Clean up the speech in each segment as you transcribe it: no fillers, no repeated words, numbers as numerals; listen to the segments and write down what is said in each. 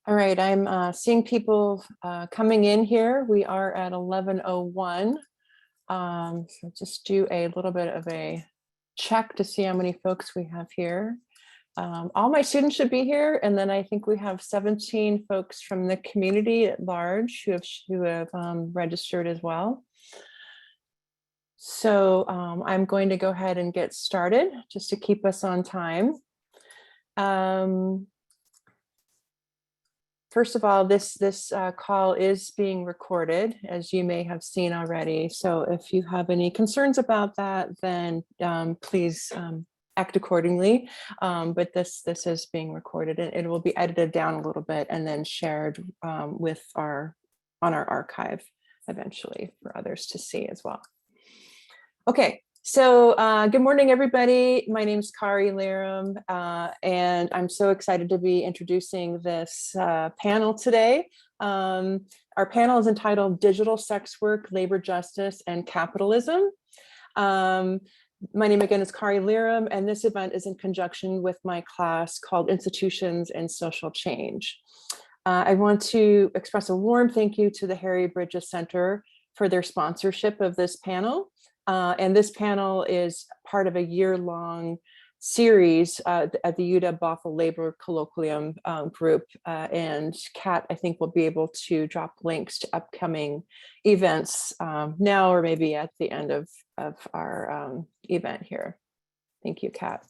All right, I'm seeing people coming in here. We are at 11:01. So just do a little bit of a check to see how many folks we have here. All my students should be here, and then I think we have 17 folks from the community at large who have registered as well. So I'm going to go ahead and get started just to keep us on time. First of all, this call is being recorded, as you may have seen already. So if you have any concerns about that, then please act accordingly. But this is being recorded, and it will be edited down a little bit and then shared on our archive eventually for others to see as well. Okay. So good morning, everybody. My name is Kari Liram, and I'm so excited to be introducing this panel today. Our panel is entitled Digital Sex Work, Labor Justice, and Capitalism. My name again is Kari Liram, and this event is in conjunction with my class called Institutions and Social Change. I want to express a warm thank you to the Harry Bridges Center for their sponsorship of this panel. And this panel is part of a year-long series at the UW-Bothell Labor Colloquium group. And Kat, I think, will be able to drop links to upcoming events now or maybe at the end of our event here. Thank you, Kat.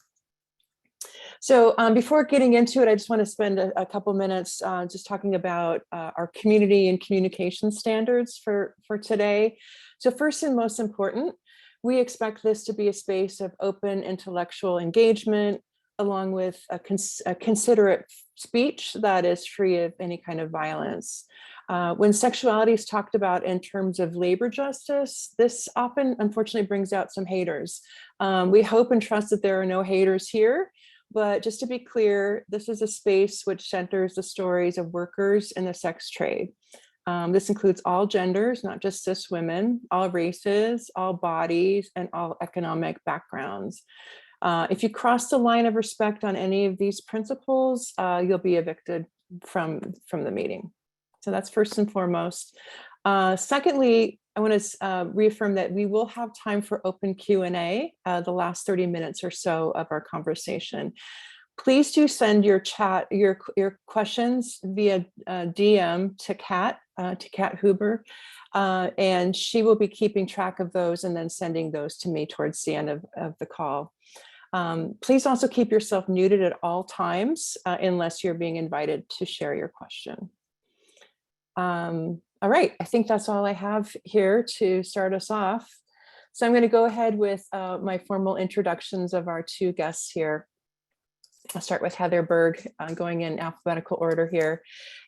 So before getting into it, I just want to spend a couple minutes just talking about our community and communication standards for today. So first and most important, we expect this to be a space of open intellectual engagement, along with a considerate speech that is free of any kind of violence. When sexuality is talked about in terms of labor justice, this often, unfortunately, brings out some haters. We hope and trust that there are no haters here, but just to be clear, this is a space which centers the stories of workers in the sex trade. This includes all genders, not just cis women, all races, all bodies, and all economic backgrounds. If you cross the line of respect on any of these principles, you'll be evicted from the meeting. So that's first and foremost. Secondly, I want to reaffirm that we will have time for open Q&A the last 30 minutes or so of our conversation. Please do send your questions via DM to Kat Huber, and she will be keeping track of those and then sending those to me towards the end of the call. Please also keep yourself muted at all times unless you're being invited to share your question. All right, I think that's all I have here to start us off. So I'm going to go ahead with my formal introductions of our two guests here. I'll start with Heather Berg, going in alphabetical order here.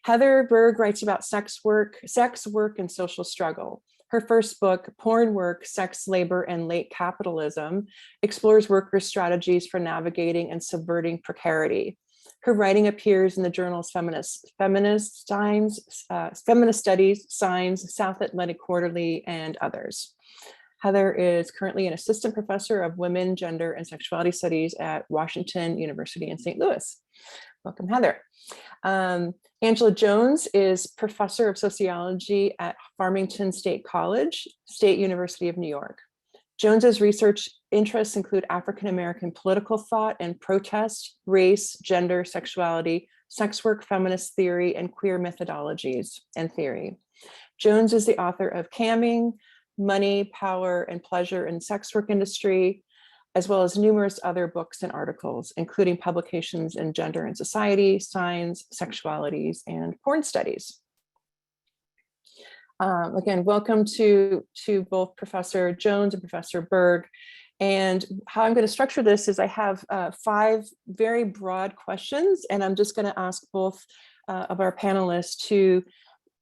Heather Berg writes about sex work, and social struggle. Her first book, Porn Work, Sex, Labor, and Late Capitalism, explores workers' strategies for navigating and subverting precarity. Her writing appears in the journals Feminist Studies, Signs, South Atlantic Quarterly, and others. Heather is currently an assistant professor of women, gender, and sexuality studies at Washington University in St. Louis. Welcome, Heather. Angela Jones is professor of sociology at Farmingdale State College, State University of New York. Jones's research interests include African-American political thought and protest, race, gender, sexuality, sex work, feminist theory, and queer methodologies and theory. Jones is the author of Camming, Money, Power, and Pleasure in Sex Work Industry, as well as numerous other books and articles, including publications in Gender and Society, Signs, Sexualities, and Porn Studies. Again, welcome to both Professor Jones and Professor Berg. And how I'm going to structure this is I have 5 very broad questions, and I'm just going to ask both of our panelists to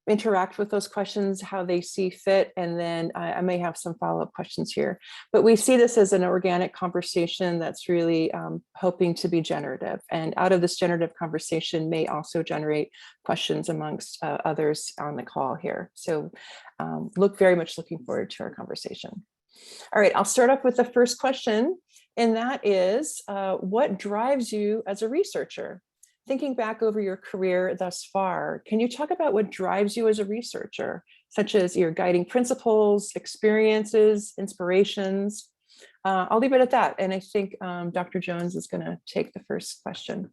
interact with those questions how they see fit, and then I may have some follow-up questions here. But we see this as an organic conversation that's really hoping to be generative, and out of this generative conversation may also generate questions amongst others on the call here. So very much looking forward to our conversation. All right, I'll start off with the first question, and that is, what drives you as a researcher? thinking back over your career thus far, can you talk about what drives you as a researcher, such as your guiding principles, experiences, inspirations? I'll leave it at that. And I think Dr. Jones is going to take the first question.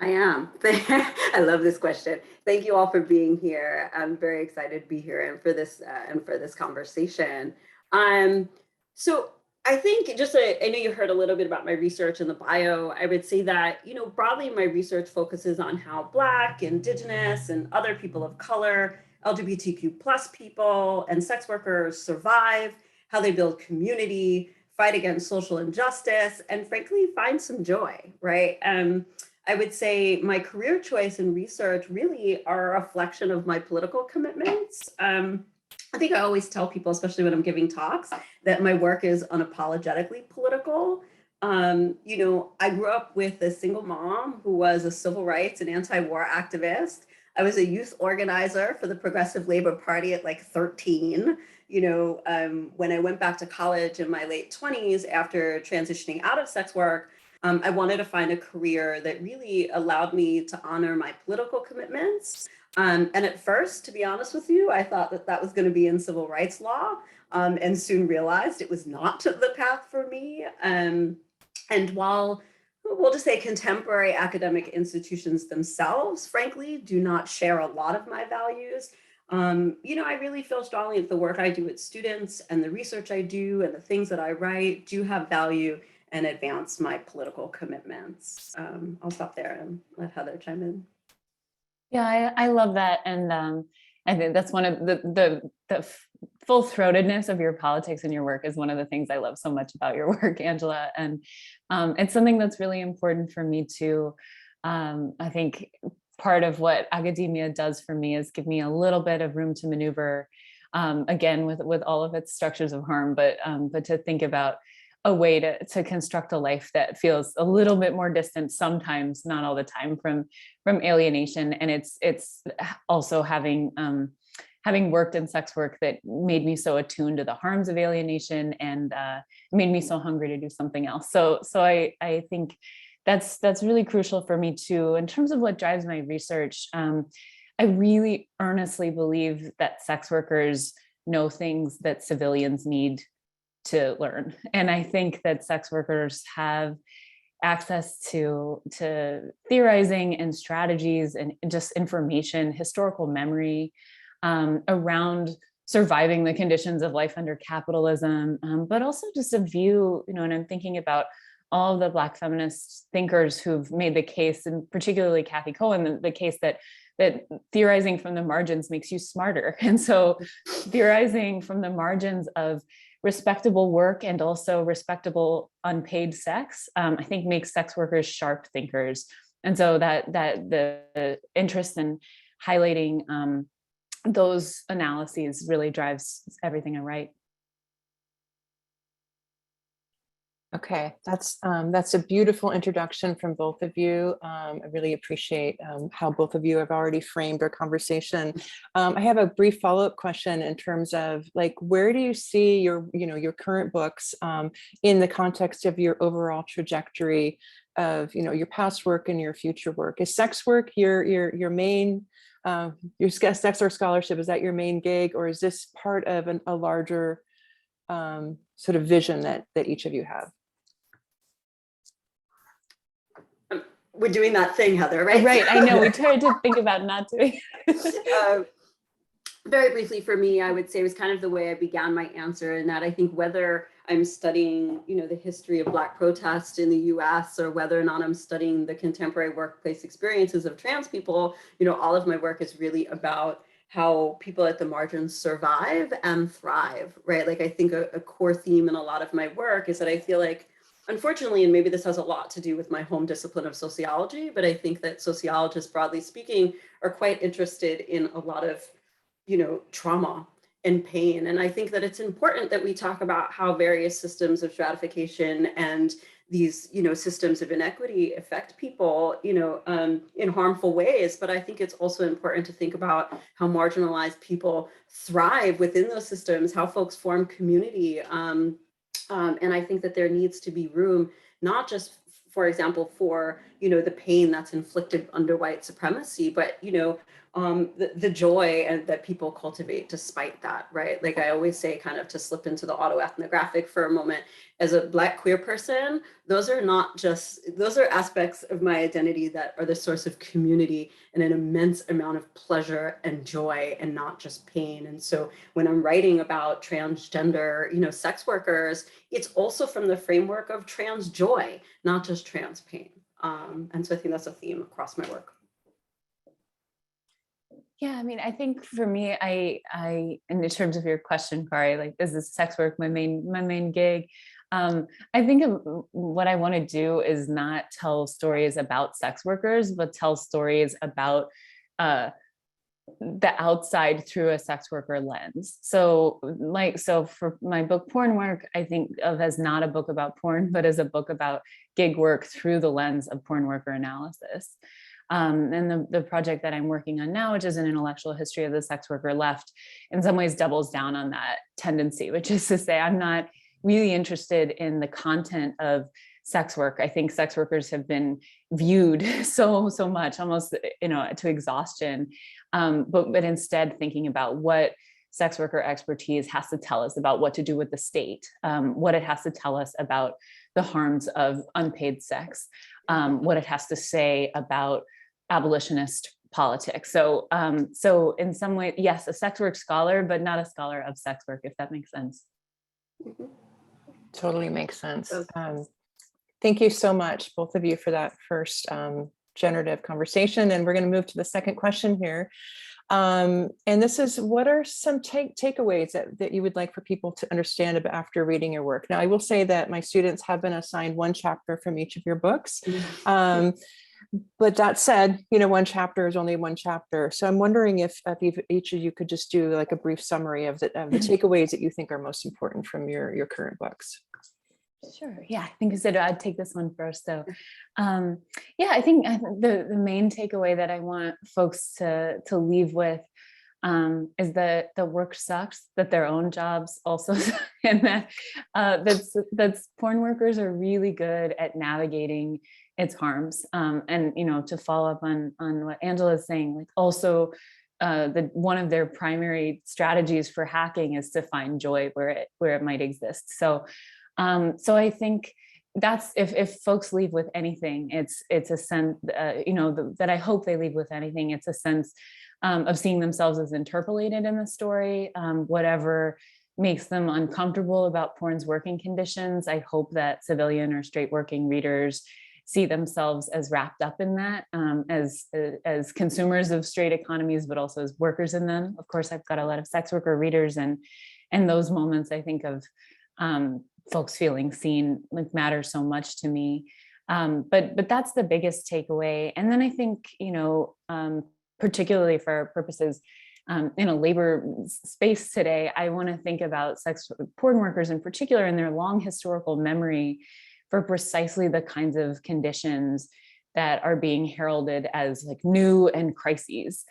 I am. I love this question. Thank you all for being here. I'm very excited to be here and for this conversation. So I think I know you heard a little bit about my research in the bio. I would say that, broadly my research focuses on how Black, Indigenous, and other people of color, LGBTQ plus people, and sex workers survive, how they build community, fight against social injustice, and frankly, find some joy, right? I would say my career choice and research really are a reflection of my political commitments. I think I always tell people, especially when I'm giving talks, that my work is unapologetically political. I grew up with a single mom who was a civil rights and anti-war activist. I was a youth organizer for the Progressive Labor Party at like 13. When I went back to college in my late 20s after transitioning out of sex work, I wanted to find a career that really allowed me to honor my political commitments. And at first, to be honest with you, I thought that was going to be in civil rights law, and soon realized it was not the path for me. And while we'll just say contemporary academic institutions themselves, frankly, do not share a lot of my values, I really feel strongly that the work I do with students and the research I do and the things that I write do have value and advance my political commitments. I'll stop there and let Heather chime in. Yeah, I love that. And I think that's one of the full-throatedness of your politics and your work is one of the things I love so much about your work, Angela. And it's something that's really important for me too. I think part of what academia does for me is give me a little bit of room to maneuver, again, with all of its structures of harm, but to think about a way to construct a life that feels a little bit more distant sometimes, not all the time, from alienation. And it's also having worked in sex work that made me so attuned to the harms of alienation and made me so hungry to do something else. So I think that's really crucial for me too. In terms of what drives my research, I really earnestly believe that sex workers know things that civilians need to learn. And I think that sex workers have access to theorizing and strategies and just information, historical memory around surviving the conditions of life under capitalism, but also just a view, and I'm thinking about all of the Black feminist thinkers who've made the case, and particularly Kathy Cohen, the case that theorizing from the margins makes you smarter. And so theorizing from the margins of respectable work and also respectable unpaid sex, I think makes sex workers sharp thinkers. And so that the interest in highlighting those analyses really drives everything I write. Okay, that's a beautiful introduction from both of you. I really appreciate how both of you have already framed our conversation. I have a brief follow-up question in terms of where do you see your current books in the context of your overall trajectory of your past work and your future work? Is sex work your main your sex work scholarship? Is that your main gig, or is this part of a larger sort of vision that each of you have? We're doing that thing, Heather, right? Right, I know, we tried to think about not doing. Very briefly for me, I would say it was kind of the way I began my answer, in that I think whether I'm studying, the history of Black protest in the US, or whether or not I'm studying the contemporary workplace experiences of trans people, all of my work is really about how people at the margins survive and thrive, right? I think a core theme in a lot of my work is that I feel like, unfortunately, and maybe this has a lot to do with my home discipline of sociology, but I think that sociologists, broadly speaking, are quite interested in a lot of, trauma and pain. And I think that it's important that we talk about how various systems of stratification and these, systems of inequity affect people, in harmful ways. But I think it's also important to think about how marginalized people thrive within those systems, how folks form community. And I think that there needs to be room, not just for example, for, the pain that's inflicted under white supremacy, but, the joy and that people cultivate despite that, right? Like I always say, kind of to slip into the autoethnographic for a moment, as a Black queer person, those are aspects of my identity that are the source of community and an immense amount of pleasure and joy and not just pain. And so when I'm writing about transgender, sex workers, it's also from the framework of trans joy, not just trans pain. And so I think that's a theme across my work. Yeah, I mean, I think for me, I in terms of your question, Kari, like, is this sex work my main gig? I think what I want to do is not tell stories about sex workers, but tell stories about the outside through a sex worker lens. So for my book Porn Work, I think of as not a book about porn, but as a book about gig work through the lens of porn worker analysis. And the project that I'm working on now, which is an intellectual history of the sex worker left, in some ways doubles down on that tendency, which is to say, I'm not really interested in the content of sex work. I think sex workers have been viewed so much, almost, to exhaustion, but instead thinking about what sex worker expertise has to tell us about what to do with the state, what it has to tell us about the harms of unpaid sex, what it has to say about abolitionist politics. So in some way, yes, a sex work scholar, but not a scholar of sex work, if that makes sense. Totally makes sense. Thank you so much, both of you, for that first generative conversation. And we're going to move to the second question here. And this is, what are some takeaways that you would like for people to understand about after reading your work? Now, I will say that my students have been assigned one chapter from each of your books. But that said, one chapter is only one chapter. So I'm wondering if each of you could just do like a brief summary of the takeaways that you think are most important from your current books. Sure. Yeah, I think I said I'd take this one first. So, I think the main takeaway that I want folks to leave with is that the work sucks, that their own jobs also, and that porn workers are really good at navigating its harms. And to follow up on what Angela is saying, like also one of their primary strategies for hacking is to find joy where it might exist. So I think that's, if folks leave with anything, it's a sense, that I hope they leave with anything, it's a sense of seeing themselves as interpolated in the story, whatever makes them uncomfortable about porn's working conditions. I hope that civilian or straight working readers see themselves as wrapped up in that, as consumers of straight economies, but also as workers in them. Of course, I've got a lot of sex worker readers, and those moments I think of folks feeling seen like matter so much to me. But that's the biggest takeaway. And then I think, particularly for our purposes in a labor space today, I want to think about sex porn workers in particular in their long historical memory for precisely the kinds of conditions that are being heralded as like new and crises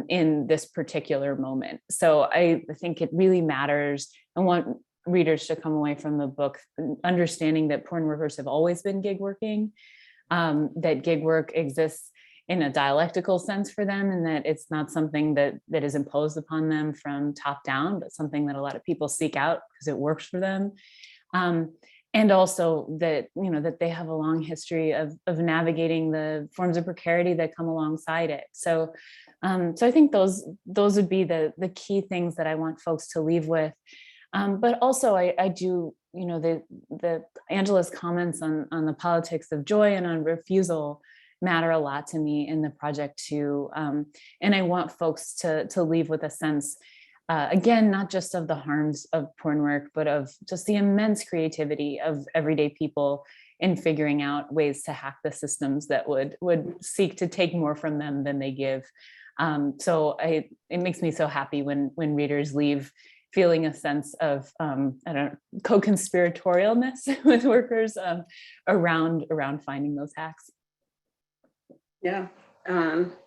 in this particular moment. So I think it really matters. I want readers to come away from the book understanding that porn workers have always been gig working, that gig work exists in a dialectical sense for them, and that it's not something that is imposed upon them from top down, but something that a lot of people seek out because it works for them. And also that, that they have a long history of navigating the forms of precarity that come alongside it. So I think those would be the key things that I want folks to leave with. But also I do, the Angela's comments on the politics of joy and on refusal matter a lot to me in the project too. And I want folks to leave with a sense, again, not just of the harms of porn work, but of just the immense creativity of everyday people in figuring out ways to hack the systems that would seek to take more from them than they give. So it makes me so happy when readers leave feeling a sense of co-conspiratorialness with workers around finding those hacks. Yeah,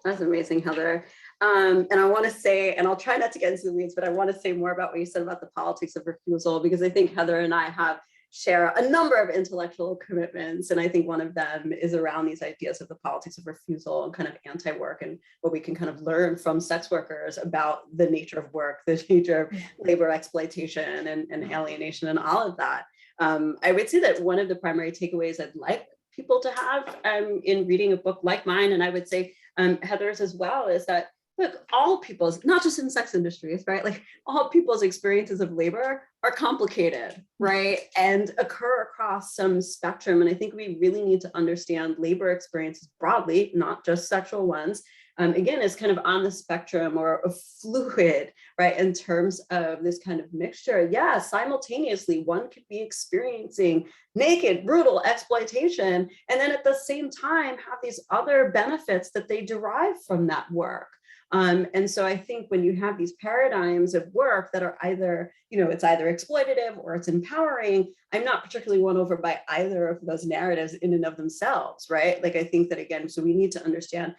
that's amazing, Heather. And I want to say, and I'll try not to get into the weeds, but I want to say more about what you said about the politics of refusal, because I think Heather and I have share a number of intellectual commitments. And I think one of them is around these ideas of the politics of refusal and kind of anti-work, and what we can kind of learn from sex workers about the nature of work, the nature of labor exploitation and alienation and all of that. I would say that one of the primary takeaways I'd like people to have in reading a book like mine, and I would say Heather's as well, is that, look, all people's, not just in sex industries, right? Like all people's experiences of labor are complicated, right? And occur across some spectrum. And I think we really need to understand labor experiences broadly, not just sexual ones. Again, is kind of on the spectrum or a fluid, right? In terms of this kind of mixture. Yeah, simultaneously, one could be experiencing naked, brutal exploitation, and then at the same time have these other benefits that they derive from that work. And so I think when you have these paradigms of work that are either, it's either exploitative or it's empowering, I'm not particularly won over by either of those narratives in and of themselves, right? Like I think that, again, so we need to understand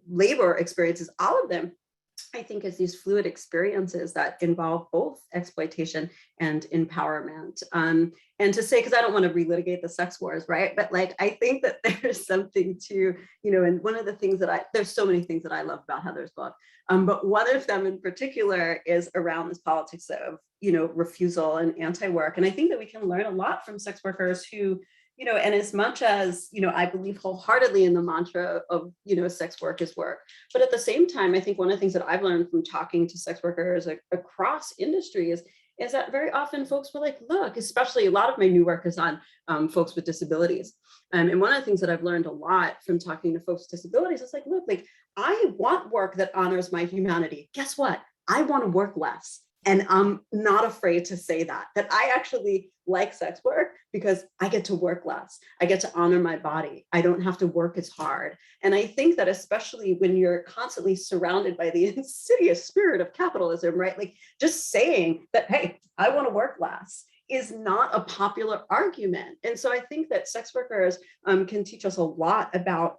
labor experiences, all of them, I think, as these fluid experiences that involve both exploitation and empowerment. And to say, because I don't want to relitigate the sex wars, right? But like, I think that there's something to, and one of the things that there's so many things that I love about Heather's book, but one of them in particular is around this politics of, refusal and anti-work. And I think that we can learn a lot from sex workers who, and as much as, I believe wholeheartedly in the mantra of, sex work is work. But at the same time, I think one of the things that I've learned from talking to sex workers across industries is that very often folks were like, look, especially a lot of my new work is on folks with disabilities. And one of the things that I've learned a lot from talking to folks with disabilities is like, look, like I want work that honors my humanity. Guess what? I want to work less. And I'm not afraid to say that I actually like sex work because I get to work less. I get to honor my body. I don't have to work as hard. And I think that especially when you're constantly surrounded by the insidious spirit of capitalism, right? Like just saying that, hey, I want to work less is not a popular argument. And so I think that sex workers can teach us a lot about,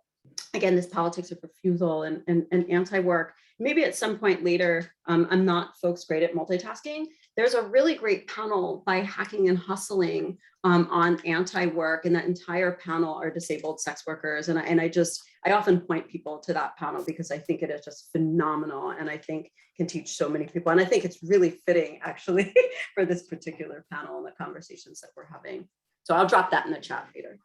again, this politics of refusal and anti-work. Maybe at some point later, I'm not folks great at multitasking. There's a really great panel by Hacking and Hustling on anti-work, and that entire panel are disabled sex workers. And I often point people to that panel because I think it is just phenomenal, and I think can teach so many people. And I think it's really fitting actually for this particular panel and the conversations that we're having. So I'll drop that in the chat later.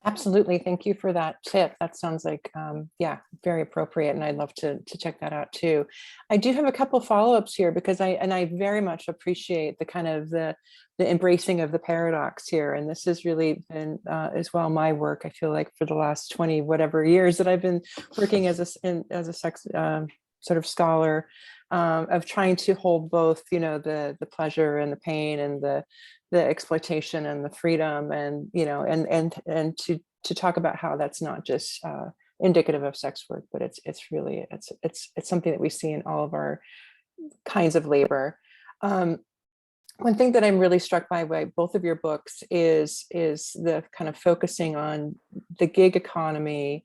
Absolutely. Thank you for that tip. That sounds like, yeah, very appropriate. And I'd love to check that out too. I do have a couple follow-ups here because I very much appreciate the kind of the embracing of the paradox here. And this has really been as well my work, I feel like, for the last 20 whatever years that I've been working as a sex sort of scholar, of trying to hold both, the pleasure and the pain and the exploitation and the freedom, and and to talk about how that's not just indicative of sex work, but it's really something that we see in all of our kinds of labor. One thing that I'm really struck by both of your books is the kind of focusing on the gig economy,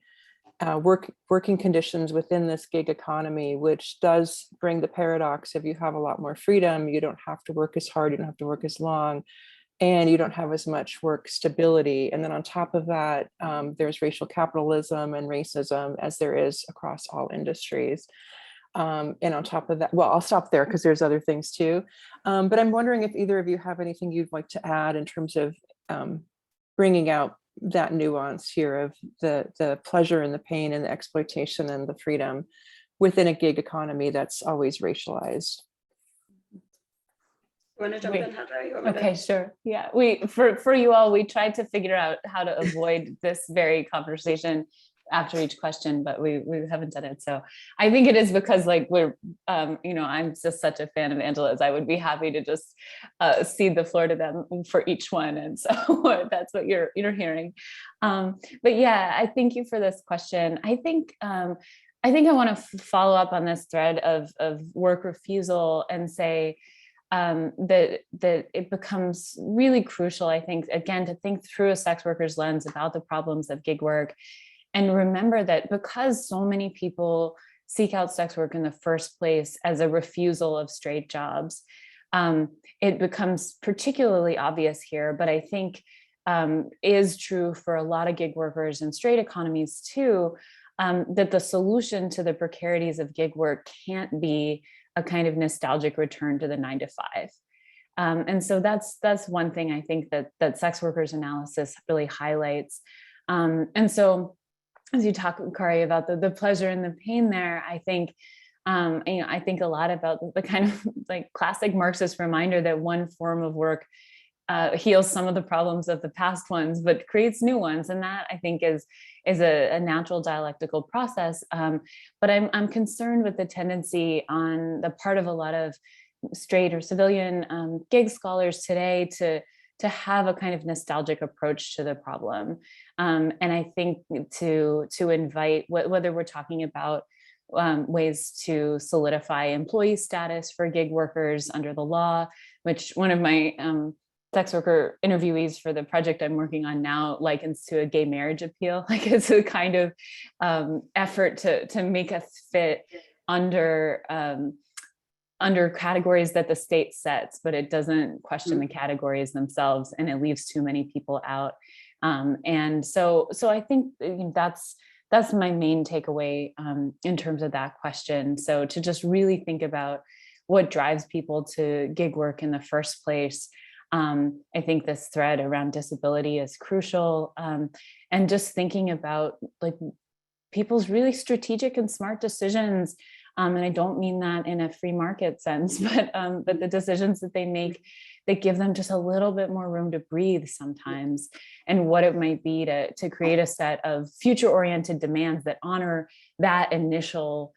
working conditions within this gig economy, which does bring the paradox of you have a lot more freedom, you don't have to work as hard, you don't have to work as long, and you don't have as much work stability. And then on top of that, there's racial capitalism and racism, as there is across all industries. And on top of that, well, I'll stop there because there's other things too. But I'm wondering if either of you have anything you'd like to add in terms of bringing out that nuance here of the pleasure and the pain and the exploitation and the freedom within a gig economy that's always racialized. You want to jump in, Heather? Okay, sure. Yeah, for you all, we tried to figure out how to avoid this very conversation after each question, but we haven't done it. So I think it is because we're, I'm just such a fan of Angela's. I would be happy to just cede the floor to them for each one. And so that's what you're hearing. But yeah, I thank you for this question. I think I want to follow up on this thread of work refusal and say that it becomes really crucial, I think, again, to think through a sex worker's lens about the problems of gig work. And remember that because so many people seek out sex work in the first place as a refusal of straight jobs, it becomes particularly obvious here, but I think is true for a lot of gig workers and straight economies too, that the solution to the precarities of gig work can't be a kind of nostalgic return to the 9-to-5. And so that's one thing I think that sex workers analysis really highlights. And so as you talk, Kari, about the pleasure and the pain there, I think, I think a lot about the kind of like classic Marxist reminder that one form of work heals some of the problems of the past ones, but creates new ones. And that I think is a natural dialectical process. But I'm concerned with the tendency on the part of a lot of straight or civilian gig scholars today to have a kind of nostalgic approach to the problem. And I think to invite, whether we're talking about ways to solidify employee status for gig workers under the law, which one of my sex worker interviewees for the project I'm working on now likens to a gay marriage appeal. Like it's a kind of effort to make us fit under categories that the state sets, but it doesn't question the categories themselves, and it leaves too many people out. And so I think that's my main takeaway in terms of that question. So to just really think about what drives people to gig work in the first place. I think this thread around disability is crucial, and just thinking about like people's really strategic and smart decisions. And I don't mean that in a free market sense, but the decisions that they make that give them just a little bit more room to breathe sometimes, and what it might be to create a set of future-oriented demands that honor that initial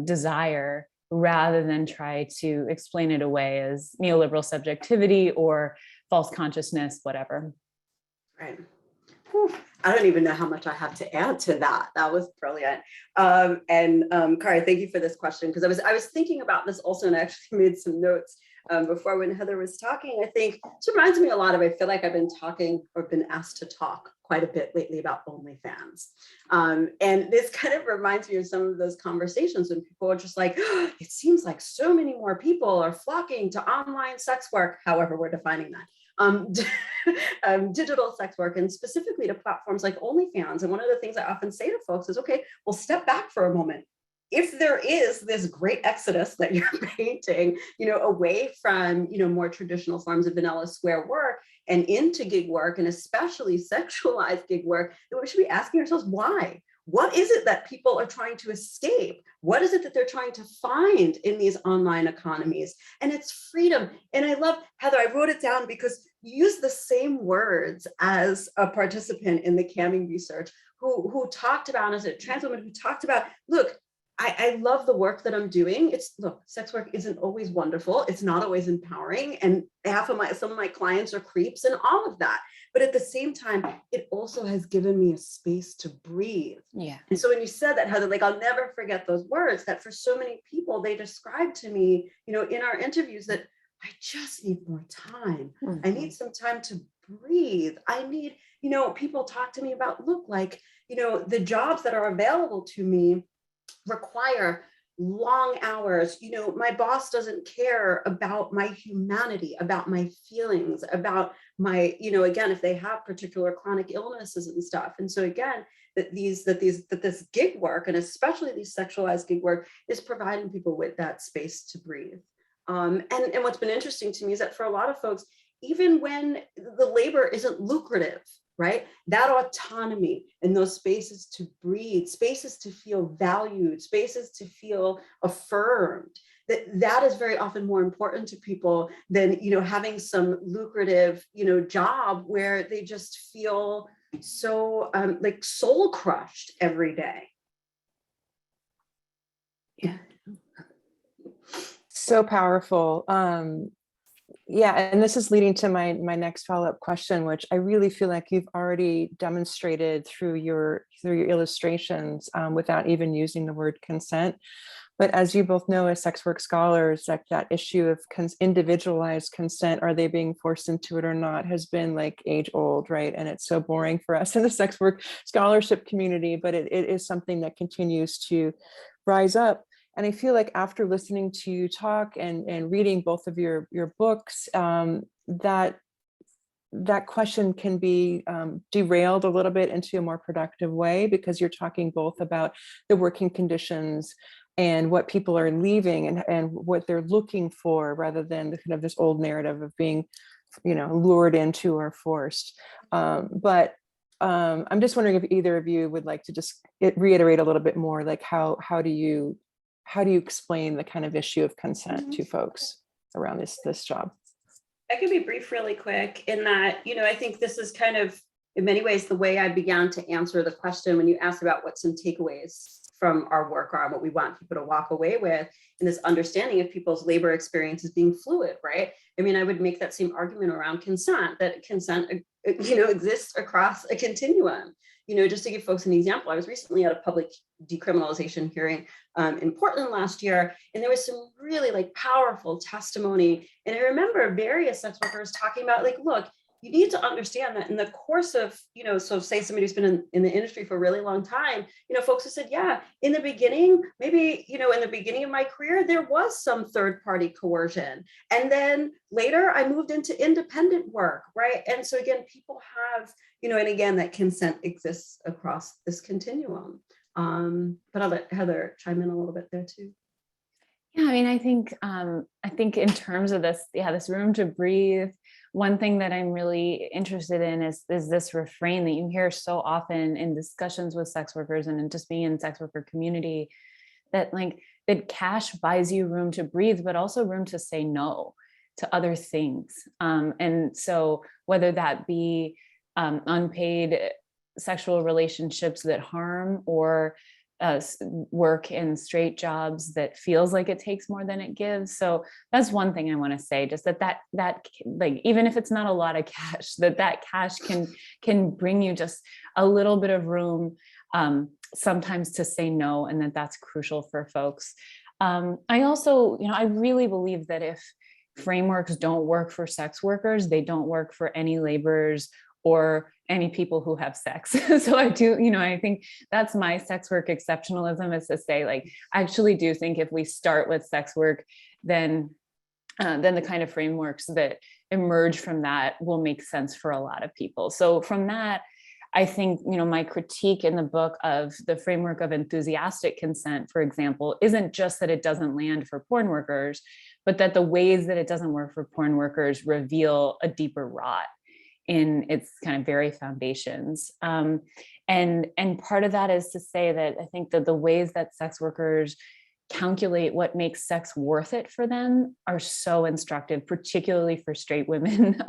desire, rather than try to explain it away as neoliberal subjectivity or false consciousness, whatever. Right. Whew. I don't even know how much I have to add to that. That was brilliant. Kari, thank you for this question, because I was thinking about this also, and I actually made some notes before when Heather was talking. I think this reminds me a lot of, I feel like I've been talking or been asked to talk quite a bit lately about OnlyFans. And this kind of reminds me of some of those conversations when people are just like, oh, it seems like so many more people are flocking to online sex work, however we're defining that. Digital sex work, and specifically to platforms like OnlyFans. And one of the things I often say to folks is, okay, well, step back for a moment. If there is this great exodus that you're painting, away from, more traditional forms of vanilla square work and into gig work, and especially sexualized gig work, then we should be asking ourselves, why? What is it that people are trying to escape? What is it that they're trying to find in these online economies? And it's freedom. And I love, Heather, I wrote it down because you use the same words as a participant in the camming research who talked about, as a trans woman, who talked about, look, I love the work that I'm doing. Sex work isn't always wonderful. It's not always empowering. And some of my clients are creeps and all of that. But at the same time, it also has given me a space to breathe. Yeah. And so when you said that, Heather, like, I'll never forget those words, that for so many people, they described to me, in our interviews, that I just need more time. Mm-hmm. I need some time to breathe. I need, people talk to me about, look, like, the jobs that are available to me require long hours. My boss doesn't care about my humanity, about my feelings, about my, again, if they have particular chronic illnesses and stuff. And so again, that this gig work, and especially these sexualized gig work, is providing people with that space to breathe. And what's been interesting to me is that for a lot of folks, even when the labor isn't lucrative, right? That autonomy and those spaces to breathe, spaces to feel valued, spaces to feel affirmed, that is very often more important to people than, having some lucrative, job where they just feel so like soul crushed every day. Yeah. So powerful. Yeah, and this is leading to my next follow-up question, which I really feel like you've already demonstrated through your illustrations without even using the word consent. But as you both know, as sex work scholars, like that issue of individualized consent, are they being forced into it or not, has been like age old, right? And it's so boring for us in the sex work scholarship community, but it is something that continues to rise up. And I feel like after listening to you talk and reading both of your books, that question can be derailed a little bit into a more productive way, because you're talking both about the working conditions and what people are leaving and what they're looking for, rather than the kind of this old narrative of being, lured into or forced. But I'm just wondering if either of you would like to just reiterate a little bit more, like how do you explain the kind of issue of consent to folks around this job? I can be brief really quick in that, I think this is kind of, in many ways, the way I began to answer the question when you asked about what some takeaways from our work are and what we want people to walk away with, in this understanding of people's labor experiences being fluid, right? I mean, I would make that same argument around consent, that consent, exists across a continuum. Just to give folks an example, I was recently at a public decriminalization hearing in Portland last year, and there was some really powerful testimony. And I remember various sex workers talking about look, you need to understand that in the course of, so say somebody who's been in the industry for a really long time, folks have said, yeah, in the beginning, maybe, in the beginning of my career, there was some third-party coercion. And then later I moved into independent work, right? And so again, people have, and again, that consent exists across this continuum. But I'll let Heather chime in a little bit there too. Yeah, I mean, I think in terms of this room to breathe, one thing that I'm really interested in is this refrain that you hear so often in discussions with sex workers and in just being in the sex worker community, that that cash buys you room to breathe, but also room to say no to other things. And so whether that be unpaid sexual relationships that harm, or work in straight jobs that feels like it takes more than it gives. So that's one thing I want to say, just that even if it's not a lot of cash, that cash can bring you just a little bit of room sometimes to say no, and that's crucial for folks. I also, I really believe that if frameworks don't work for sex workers, they don't work for any laborers or any people who have sex. So I do, I think that's my sex work exceptionalism, is to say, I actually do think if we start with sex work, then the kind of frameworks that emerge from that will make sense for a lot of people. So from that, I think, my critique in the book of the framework of enthusiastic consent, for example, isn't just that it doesn't land for porn workers, but that the ways that it doesn't work for porn workers reveal a deeper rot in its kind of very foundations. And part of that is to say that I think that the ways that sex workers calculate what makes sex worth it for them are so instructive, particularly for straight women,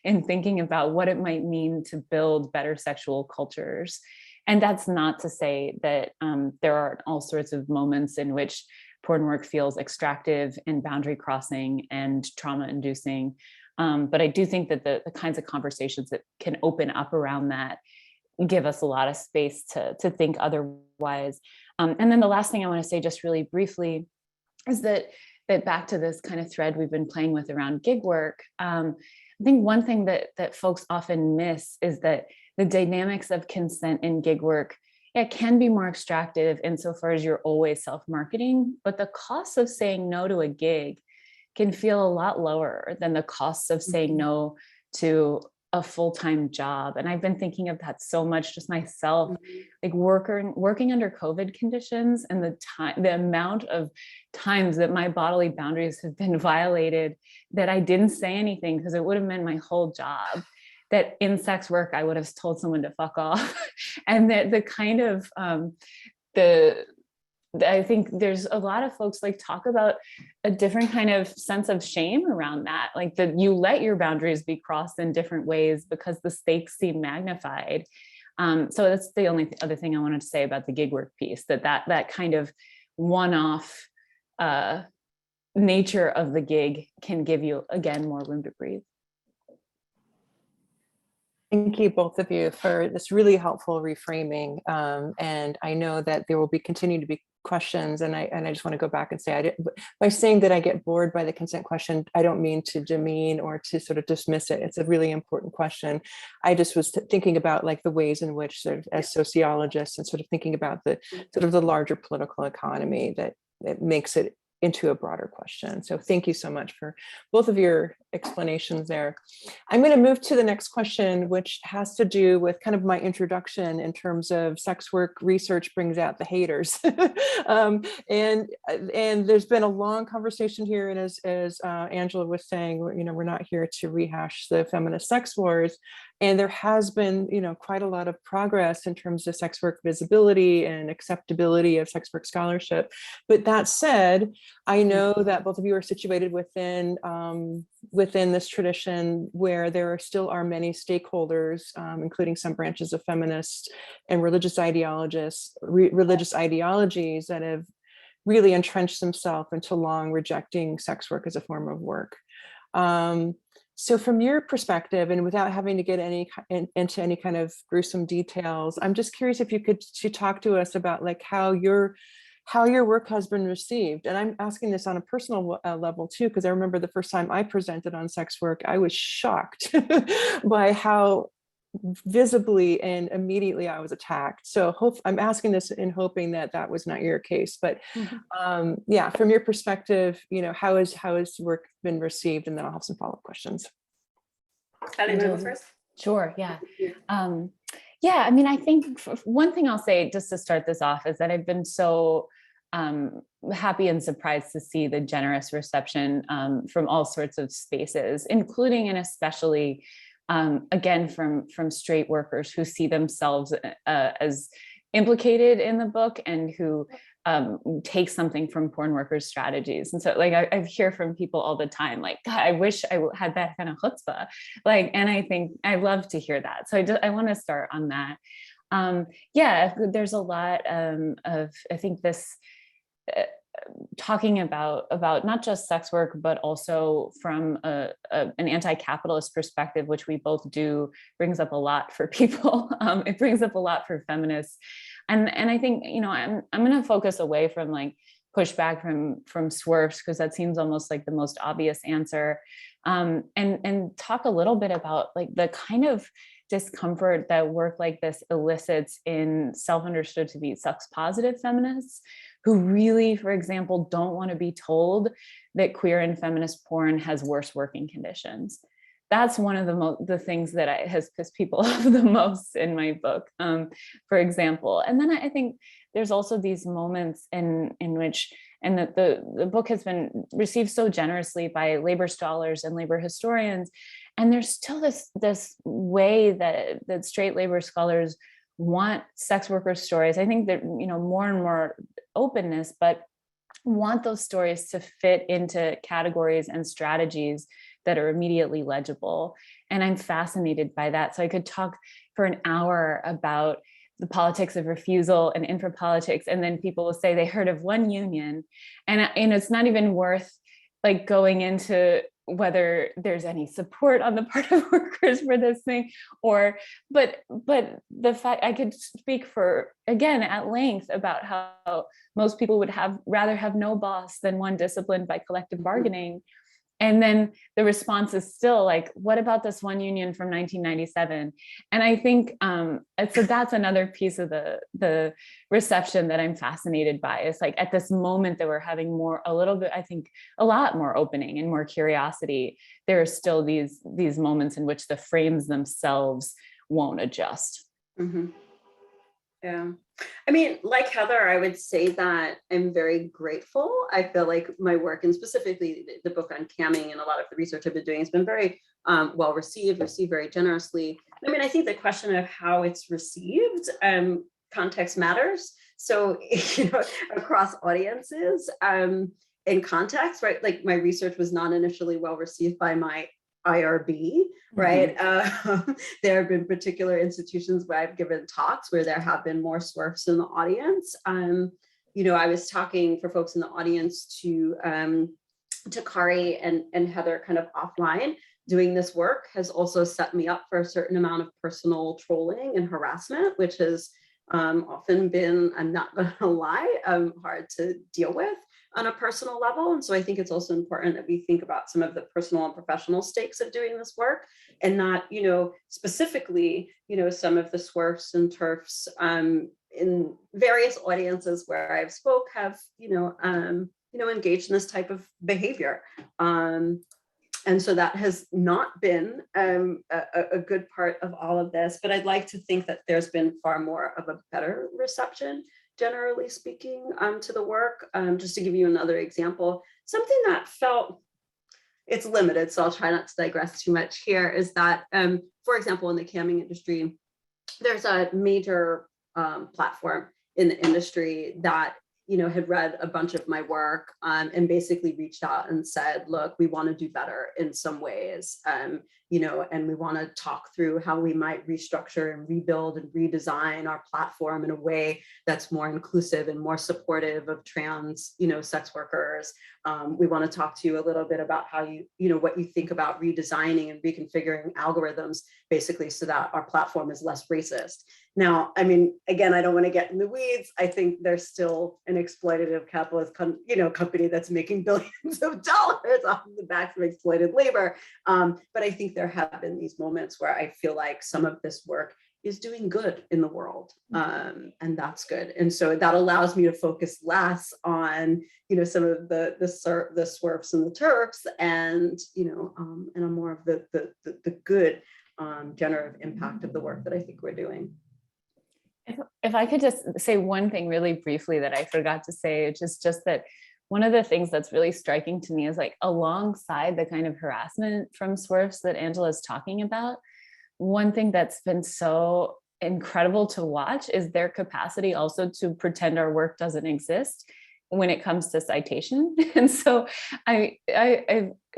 in thinking about what it might mean to build better sexual cultures. And that's not to say that there aren't all sorts of moments in which porn work feels extractive and boundary crossing and trauma inducing. But I do think that the kinds of conversations that can open up around that give us a lot of space to think otherwise. And then the last thing I want to say just really briefly is that back to this kind of thread we've been playing with around gig work, I think one thing that folks often miss is that the dynamics of consent in gig work, it can be more extractive insofar as you're always self-marketing, but the cost of saying no to a gig can feel a lot lower than the costs of saying no to a full-time job. And I've been thinking of that so much just myself, working under COVID conditions, and the amount of times that my bodily boundaries have been violated, that I didn't say anything because it would have meant my whole job. That in sex work, I would have told someone to fuck off. And that the kind of, I think there's a lot of folks talk about a different kind of sense of shame around that, that you let your boundaries be crossed in different ways because the stakes seem magnified. So that's the only other thing I wanted to say about the gig work piece, that kind of one-off nature of the gig can give you, again, more room to breathe. Thank you, both of you, for this really helpful reframing. And I know that there will continue to be questions, and I just want to go back and say, by saying that I get bored by the consent question, I don't mean to demean or to sort of dismiss it. It's a really important question. I just was thinking about the ways in which, sort of, as sociologists, and sort of thinking about the sort of the larger political economy, that it makes it into a broader question. So thank you so much for both of your explanations there. I'm going to move to the next question, which has to do with kind of my introduction in terms of sex work research brings out the haters. And there's been a long conversation here, and as Angela was saying, we're not here to rehash the feminist sex wars. And there has been, quite a lot of progress in terms of sex work visibility and acceptability of sex work scholarship. But that said, I know that both of you are situated within this tradition where there still are many stakeholders, including some branches of feminists and religious ideologies that have really entrenched themselves into long rejecting sex work as a form of work. So from your perspective, and without having to get into any kind of gruesome details, I'm just curious if you could talk to us about like how your work has been received. And I'm asking this on a personal level too, because I remember the first time I presented on sex work, I was shocked by how visibly and immediately I was attacked. So I'm asking this in hoping that that was not your case, but yeah, from your perspective, how has work been received? And then I'll have some follow-up questions. Sally, you want to go first? Sure, yeah. Yeah, I mean, I think one thing I'll say just to start this off is that I've been so happy and surprised to see the generous reception from all sorts of spaces, including and especially again, from straight workers who see themselves as implicated in the book and who take something from porn workers' strategies. And so like, I hear from people all the time, like, God, I wish I had that kind of chutzpah. Like, and I think I love to hear that. So I want to start on that. Yeah, there's a lot of, I think this, talking about not just sex work, but also from an anti-capitalist perspective, which we both do, brings up a lot for people. It brings up a lot for feminists. And I think, I'm going to focus away from like pushback from SWERFs, because that seems almost like the most obvious answer. And talk a little bit about like the kind of discomfort that work like this elicits in self-understood to be sex positive feminists who really, for example, don't want to be told that queer and feminist porn has worse working conditions. That's one of the things that has pissed people off the most in my book, for example. And then I think there's also these moments in which, and that the book has been received so generously by labor scholars and labor historians, and there's still this way that straight labor scholars want sex workers' stories. I think that, more and more openness, but want those stories to fit into categories and strategies that are immediately legible. And I'm fascinated by that. So I could talk for an hour about the politics of refusal and infrapolitics. And then people will say they heard of one union, and it's not even worth like going into whether there's any support on the part of workers for this thing, but the fact I could speak for, again, at length about how most people would rather have no boss than one disciplined by collective bargaining. And then the response is still like, what about this one union from 1997? And I think, so that's another piece of the reception that I'm fascinated by. It's like at this moment that we're having a little bit, I think a lot more opening and more curiosity, there are still these moments in which the frames themselves won't adjust. Mm-hmm. Yeah. I mean, like Heather, I would say that I'm very grateful. I feel like my work, and specifically the book on camming and a lot of the research I've been doing, has been very well received very generously. I mean, I think the question of how it's received, context matters. So, across audiences, in context, right? Like my research was not initially well received by my IRB, right? Mm-hmm. There have been particular institutions where I've given talks where there have been more SWERFs in the audience. I was talking for folks in the audience to Kari and Heather kind of offline. Doing this work has also set me up for a certain amount of personal trolling and harassment, which has often been, I'm not going to lie, hard to deal with on a personal level. And so I think it's also important that we think about some of the personal and professional stakes of doing this work, and not, specifically, some of the SWERFs and TERFs in various audiences where I've spoke have, engaged in this type of behavior. And so that has not been a good part of all of this, but I'd like to think that there's been far more of a better reception, generally speaking, to the work. Just to give you another example, something that felt, it's limited, so I'll try not to digress too much here, is that, for example, in the camming industry, there's a major platform in the industry that had read a bunch of my work and basically reached out and said, look, we want to do better in some ways, and we want to talk through how we might restructure and rebuild and redesign our platform in a way that's more inclusive and more supportive of trans, sex workers. We want to talk to you a little bit about how what you think about redesigning and reconfiguring algorithms, basically so that our platform is less racist. Now, I mean, again, I don't want to get in the weeds. I think there's still an exploitative capitalist, company that's making billions of dollars off of the backs of exploited labor. But I think there have been these moments where I feel like some of this work is doing good in the world, and that's good. And so that allows me to focus less on, some of the swerves and the turfs, and and more of the good generative impact of the work that I think we're doing. If I could just say one thing really briefly that I forgot to say, which is just that one of the things that's really striking to me is, like, alongside the kind of harassment from swerves that Angela is talking about, one thing that's been so incredible to watch is their capacity also to pretend our work doesn't exist when it comes to citation. And so I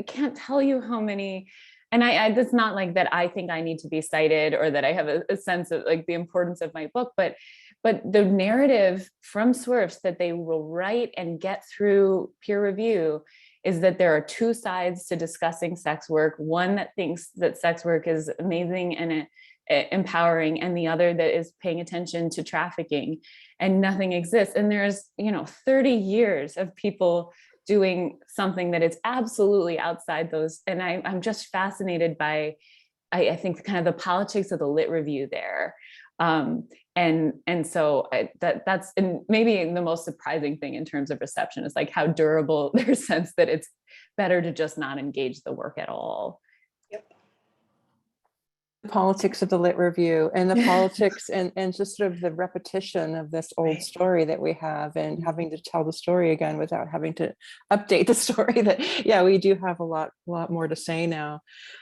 can't tell you how many, and it's not like that I think I need to be cited or that I have a sense of, like, the importance of my book, but the narrative from swerves that they will write and get through peer review is that there are two sides to discussing sex work: one that thinks that sex work is amazing and empowering, and the other that is paying attention to trafficking, and nothing exists. And there's 30 years of people doing something that is absolutely outside those. And I'm just fascinated by, I think, kind of the politics of the lit review there. And so that's maybe the most surprising thing in terms of reception is, like, how durable their sense that it's better to just not engage the work at all. Politics of the lit review, and the politics and just sort of the repetition of this old story that we have, and having to tell the story again without having to update the story. That, yeah, we do have a lot more to say now.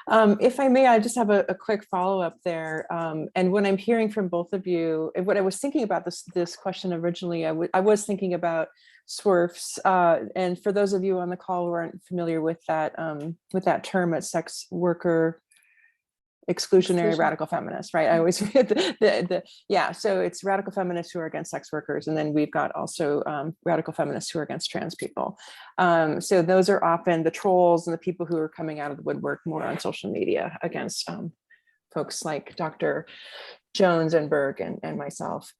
If I may, I just have a quick follow-up there. And what I'm hearing from both of you, and what I was thinking about this question originally, I was thinking about swerfs. And for those of you on the call who aren't familiar with that term, it's sex worker exclusionary radical feminists, right? I always forget so it's radical feminists who are against sex workers, and then we've got also radical feminists who are against trans people. So those are often the trolls and the people who are coming out of the woodwork more on social media against folks like Dr. Jones and Berg and myself.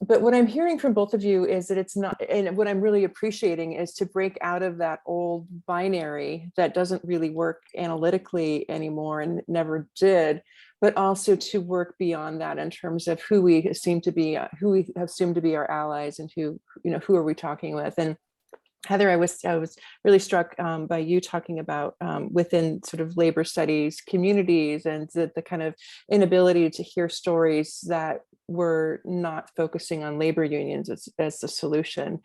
But what I'm hearing from both of you is that it's not, and what I'm really appreciating is to break out of that old binary that doesn't really work analytically anymore and never did, but also to work beyond that in terms of who we seem to be, who we have assumed to be our allies, and who are we talking with. And Heather, I was really struck by you talking about within sort of labor studies communities, and the kind of inability to hear stories that were not focusing on labor unions as the solution.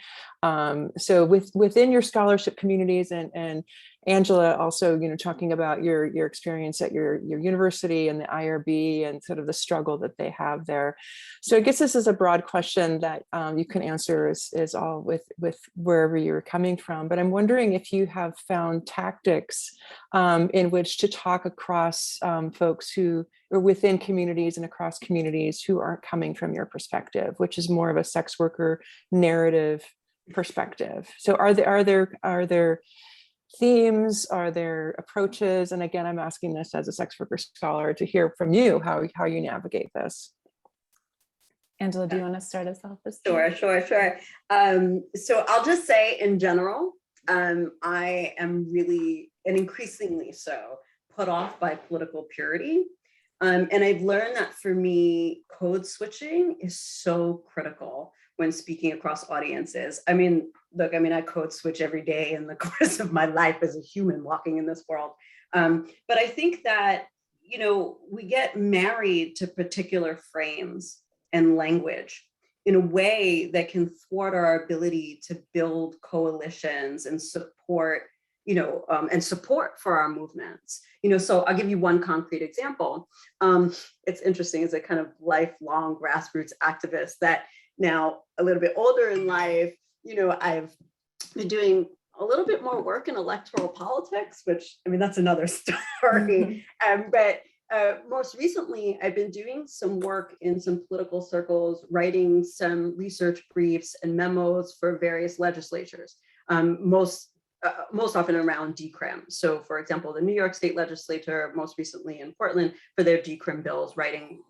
So within your scholarship communities, and Angela also, talking about your experience at your university and the IRB and sort of the struggle that they have there. So I guess this is a broad question that you can answer is all with wherever you're coming from. But I'm wondering if you have found tactics in which to talk across folks who are within communities and across communities who aren't coming from your perspective, which is more of a sex worker narrative perspective. So are there themes, are there approaches? And again, I'm asking this as a sex worker scholar to hear from you how you navigate this. Angela, do you want to start us off? Sure. So I'll just say in general, I am really, and increasingly so, put off by political purity. And I've learned that for me, code switching is so critical when speaking across audiences. I mean, look, I code switch every day in the course of my life as a human walking in this world. But I think that, we get married to particular frames and language in a way that can thwart our ability to build coalitions and support, support for our movements. So I'll give you one concrete example. It's interesting as a kind of lifelong grassroots activist that now a little bit older in life, I've been doing a little bit more work in electoral politics, which, that's another story. But most recently, I've been doing some work in some political circles, writing some research briefs and memos for various legislatures, most often around decrim. So for example, the New York State legislature, most recently in Portland, for their decrim bills, writing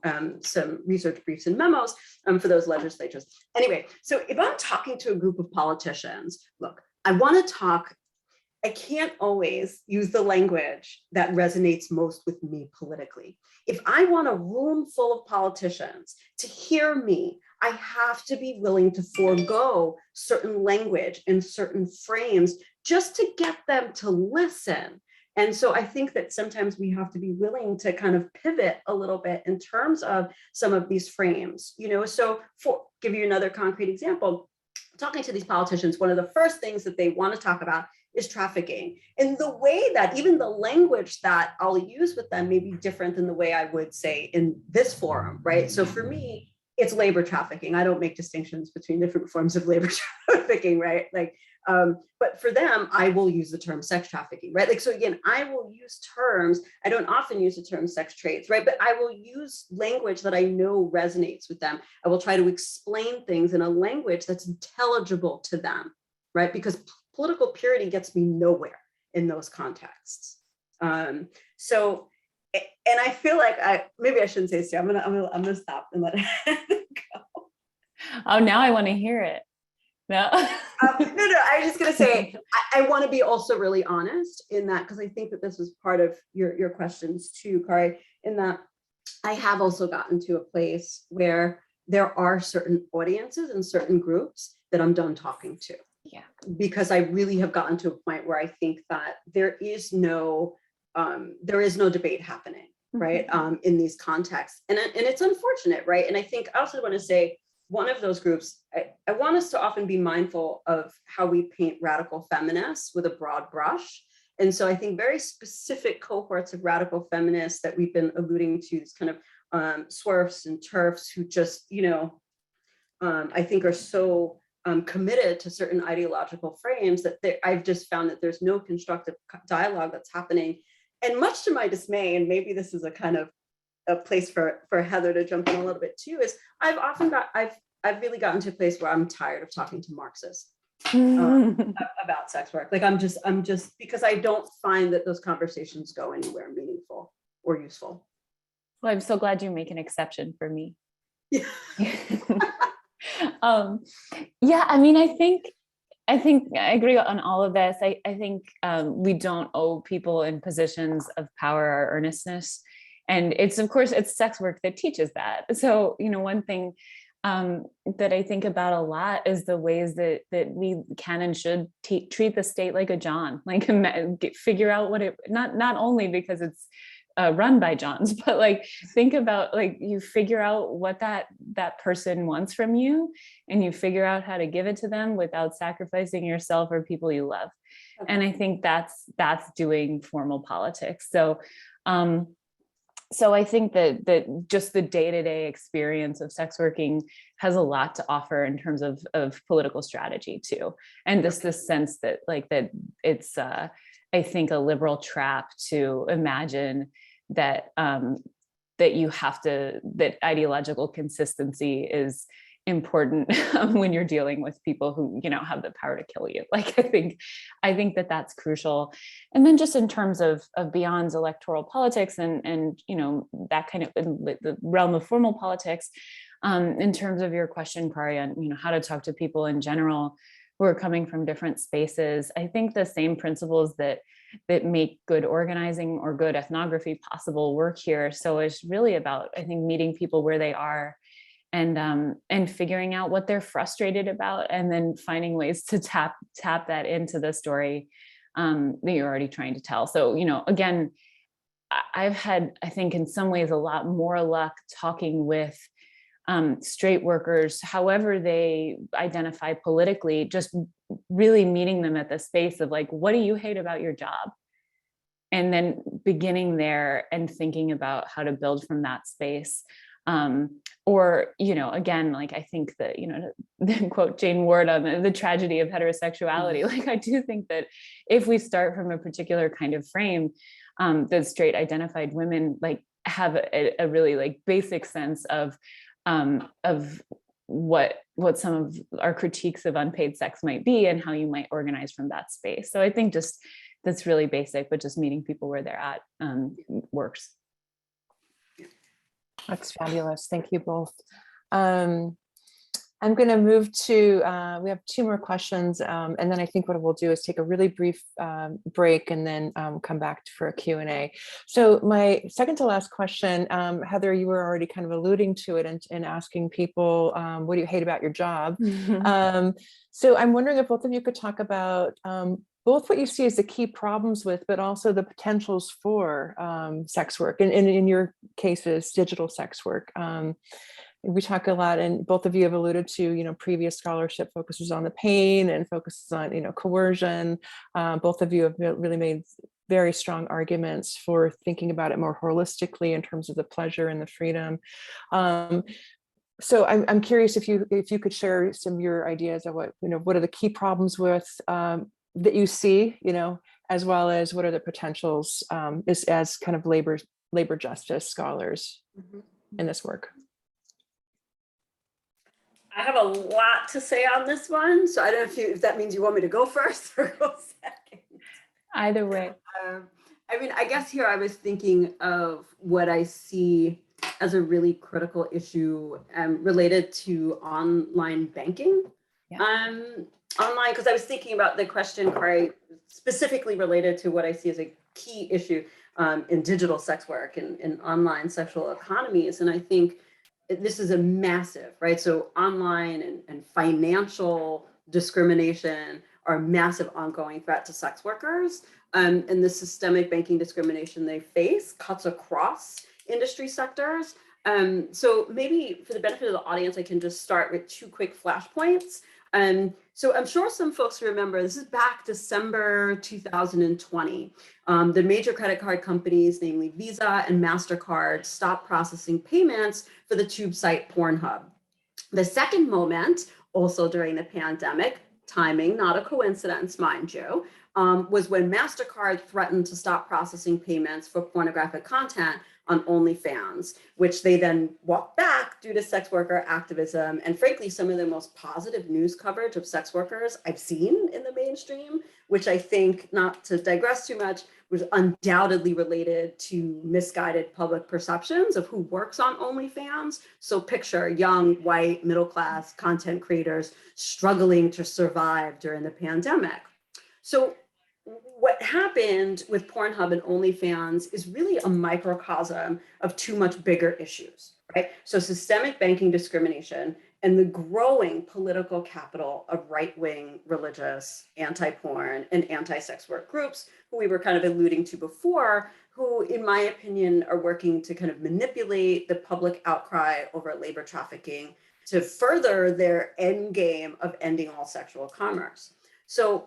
some research briefs and memos for those legislatures. Anyway, so if I'm talking to a group of politicians, look, I can't always use the language that resonates most with me politically. If I want a room full of politicians to hear me, I have to be willing to forego certain language and certain frames just to get them to listen. And so I think that sometimes we have to be willing to kind of pivot a little bit in terms of some of these frames, So for give you another concrete example, talking to these politicians, one of the first things that they want to talk about is trafficking. And the way that even the language that I'll use with them may be different than the way I would say in this forum, right? So for me, it's labor trafficking. I don't make distinctions between different forms of labor trafficking, right? But for them, I will use the term sex trafficking, right? So again, I will use terms, I don't often use the term sex trades, right? But I will use language that I know resonates with them. I will try to explain things in a language that's intelligible to them, right? Because political purity gets me nowhere in those contexts. And I feel like maybe I shouldn't say so. I'm gonna stop and let it go. Oh, now I want to hear it. No. No, I was just gonna say I want to be also really honest in that, because I think that this was part of your questions too, Kari, in that I have also gotten to a place where there are certain audiences and certain groups that I'm done talking to. Yeah. Because I really have gotten to a point where I think that there is no debate happening, right? In these contexts. And it's unfortunate, right? And I think I also want to say, one of those groups, I want us to often be mindful of how we paint radical feminists with a broad brush. And so I think very specific cohorts of radical feminists that we've been alluding to, this kind of swerfs and turfs who just, I think are so committed to certain ideological frames that I've just found that there's no constructive dialogue that's happening. And much to my dismay, and maybe this is a kind of a place for Heather to jump in a little bit too, is I've really gotten to a place where I'm tired of talking to Marxists about sex work. Like I'm just because I don't find that those conversations go anywhere meaningful or useful. Well, I'm so glad you make an exception for me. Yeah. Yeah, I think I agree on all of this. I think we don't owe people in positions of power our earnestness. And of course, it's sex work that teaches that. So, one thing that I think about a lot is the ways that we can and should treat the state like a John, like figure out what it, not only because it's run by Johns, but like think about you figure out what that person wants from you, and you figure out how to give it to them without sacrificing yourself or people you love. Okay. And I think that's doing formal politics. So so I think that just the day-to-day experience of sex working has a lot to offer in terms of political strategy too. And this sense that that it's I think a liberal trap to imagine that that ideological consistency is important when you're dealing with people who have the power to kill you. I think that that's crucial. And then just in terms of beyond electoral politics and that kind of the realm of formal politics, in terms of your question, Kari, on how to talk to people in general who are coming from different spaces, I think the same principles that that make good organizing or good ethnography possible work here. So it's really about, I think, meeting people where they are and figuring out what they're frustrated about, and then finding ways to tap that into the story that you're already trying to tell. So, again, I've had, I think, in some ways, a lot more luck talking with straight workers, however they identify politically, just really meeting them at the space of like, what do you hate about your job? And then beginning there and thinking about how to build from that space. Or, again, like, I think that, to quote Jane Ward on the tragedy of heterosexuality, like, I do think that if we start from a particular kind of frame, that straight identified women like have a really like basic sense of what some of our critiques of unpaid sex might be and how you might organize from that space. So I think just that's really basic, but just meeting people where they're at works. That's fabulous. Thank you both. I'm going to move to, we have two more questions, and then I think what we'll do is take a really brief break and then come back for a Q&A. So my second to last question, Heather, you were already kind of alluding to it and asking people, what do you hate about your job? So I'm wondering if both of you could talk about both what you see as the key problems with, but also the potentials for sex work, and in your cases, digital sex work. We talk a lot, and both of you have alluded to, previous scholarship focuses on the pain and focuses on, coercion. Both of you have really made very strong arguments for thinking about it more holistically in terms of the pleasure and the freedom. So I'm curious if you could share some of your ideas of what are the key problems with that you see, as well as what are the potentials as kind of labor justice scholars in this work. I have a lot to say on this one, so I don't know if that means you want me to go first or go second. Either way. I guess here I was thinking of what I see as a really critical issue related to online banking. Online, because I was thinking about the question specifically related to what I see as a key issue in digital sex work and in online sexual economies. And I think this is a massive, right? So online and financial discrimination are a massive ongoing threat to sex workers. And the systemic banking discrimination they face cuts across industry sectors. So maybe for the benefit of the audience, I can just start with two quick flashpoints. So I'm sure some folks remember, this is back December 2020. The major credit card companies, namely Visa and MasterCard, stopped processing payments for the tube site Pornhub. The second moment, also during the pandemic, timing, not a coincidence, mind you, was when MasterCard threatened to stop processing payments for pornographic content on OnlyFans, which they then walked back due to sex worker activism and frankly, some of the most positive news coverage of sex workers I've seen in the mainstream, which I think, not to digress too much, was undoubtedly related to misguided public perceptions of who works on OnlyFans. So picture young, white, middle-class content creators struggling to survive during the pandemic. So what happened with Pornhub and OnlyFans is really a microcosm of two much bigger issues, right? So systemic banking discrimination and the growing political capital of right-wing religious, anti-porn, and anti-sex work groups, who we were kind of alluding to before, who, in my opinion, are working to kind of manipulate the public outcry over labor trafficking to further their end game of ending all sexual commerce. So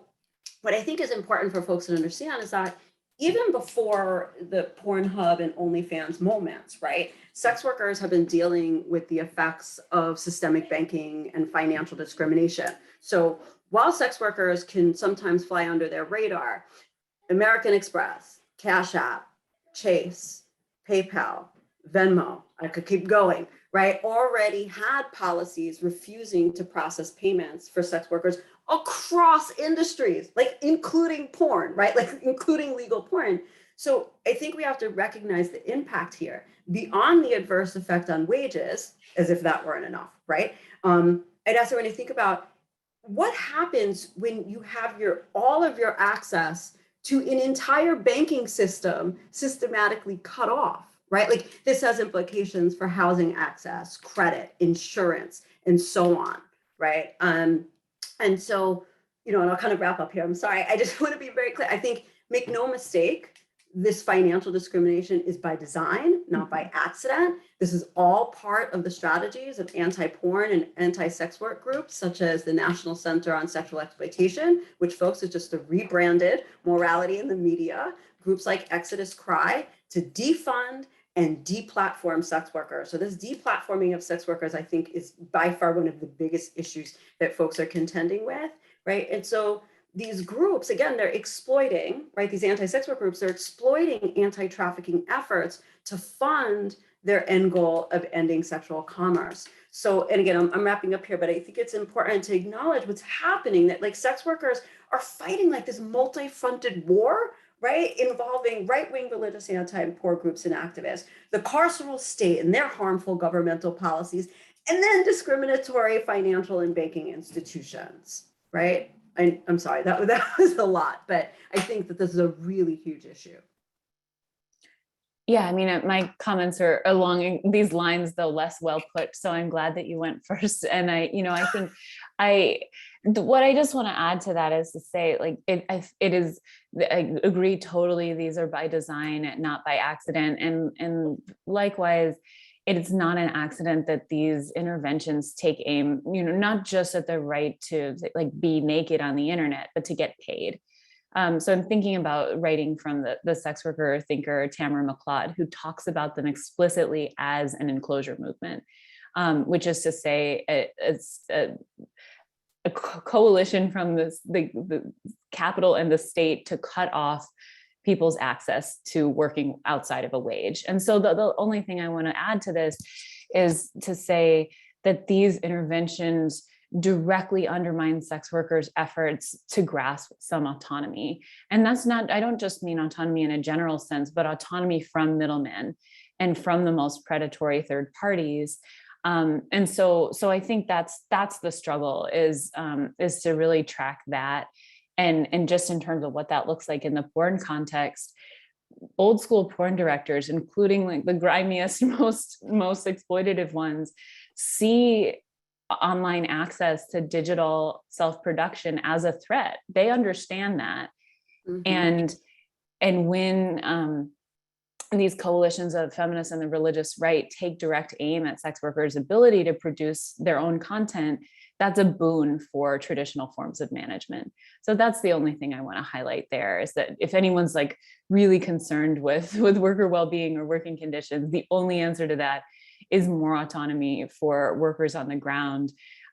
what I think is important for folks to understand is that even before the Pornhub and OnlyFans moments, right, sex workers have been dealing with the effects of systemic banking and financial discrimination. So while sex workers can sometimes fly under their radar, American Express, Cash App, Chase, PayPal, Venmo, I could keep going, right, already had policies refusing to process payments for sex workers across industries, like including porn, right? Like including legal porn. So I think we have to recognize the impact here beyond the adverse effect on wages, as if that weren't enough, right? I'd ask everyone to think about what happens when you have all of your access to an entire banking system systematically cut off, right? Like this has implications for housing access, credit, insurance, and so on, right? And so, and I'll kind of wrap up here. I'm sorry. I just want to be very clear. I think, make no mistake, this financial discrimination is by design, not by accident. This is all part of the strategies of anti-porn and anti-sex work groups, such as the National Center on Sexual Exploitation, which, folks, is just a rebranded morality in the media. Groups like Exodus Cry to defund and deplatform sex workers. So this deplatforming of sex workers, I think, is by far one of the biggest issues that folks are contending with, right? And so these groups, again, they're exploiting, right? These anti-sex work groups are exploiting anti-trafficking efforts to fund their end goal of ending sexual commerce. So, and again, I'm wrapping up here, but I think it's important to acknowledge what's happening, that like sex workers are fighting like this multi-fronted war, right? Involving right-wing religious anti-poor groups and activists, the carceral state and their harmful governmental policies, and then discriminatory financial and banking institutions, right? I'm sorry, that was a lot, but I think that this is a really huge issue. Yeah, I mean, my comments are along these lines, though less well put. So I'm glad that you went first. And I think what I just want to add to that is to say, like, it is, I agree totally. These are by design, not by accident. And likewise, it is not an accident that these interventions take aim, not just at the right to like be naked on the internet, but to get paid. So I'm thinking about writing from the sex worker thinker, Tamara McLeod, who talks about them explicitly as an enclosure movement, which is to say it's a coalition from the capital and the state to cut off people's access to working outside of a wage. And so the only thing I want to add to this is to say that these interventions directly undermine sex workers' efforts to grasp some autonomy. And that's not, I don't just mean autonomy in a general sense, but autonomy from middlemen and from the most predatory third parties. And so I think that's the struggle, is to really track that. And just in terms of what that looks like in the porn context, old school porn directors, including like the grimiest, most exploitative ones, see online access to digital self-production as a threat. They understand that. Mm-hmm. And when these coalitions of feminists and the religious right take direct aim at sex workers' ability to produce their own content, that's a boon for traditional forms of management. So that's the only thing I want to highlight there, is that if anyone's like really concerned with worker well-being or working conditions, the only answer to that is more autonomy for workers on the ground.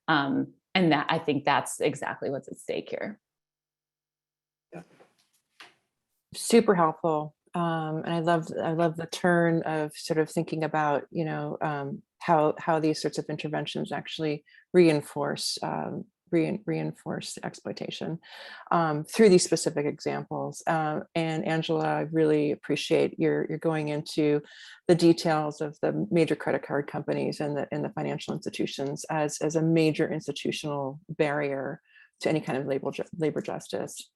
And that, I think that's exactly what's at stake here. Super helpful. And I love the turn of sort of thinking about, how these sorts of interventions actually reinforce exploitation through these specific examples. And Angela, I really appreciate your going into the details of the major credit card companies and the financial institutions as a major institutional barrier to any kind of labor justice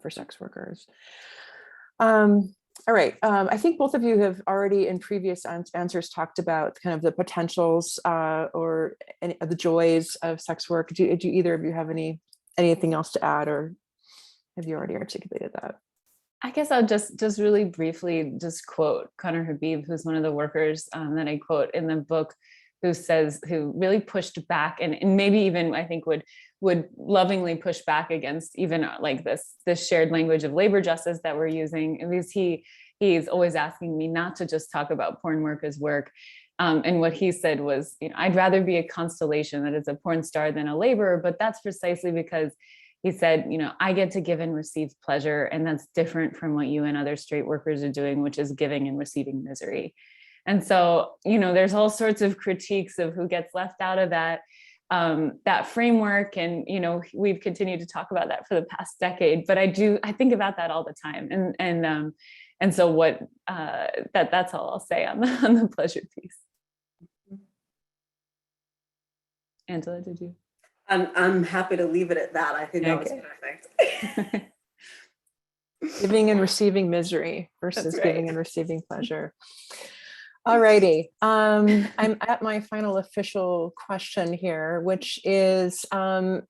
for sex workers. All right. I think both of you have already in previous answers talked about kind of the potentials or any of the joys of sex work. Do either of you have anything else to add, or have you already articulated that? I guess I'll just really briefly just quote Connor Habib, who's one of the workers that I quote in the book, who really pushed back and maybe even I think would lovingly push back against even like this shared language of labor justice that we're using. At least he's always asking me not to just talk about porn workers' work. And what he said was, I'd rather be a constellation that is a porn star than a laborer, but that's precisely because he said, I get to give and receive pleasure, and that's different from what you and other straight workers are doing, which is giving and receiving misery. And so, there's all sorts of critiques of who gets left out of that framework. And, we've continued to talk about that for the past decade, but I think about that all the time. And so that's all I'll say on the pleasure piece. Angela, did you? I'm happy to leave it at that. I think that was perfect. Giving and receiving misery versus That's right. giving and receiving pleasure. All righty. I'm at my final official question here, which is, I'm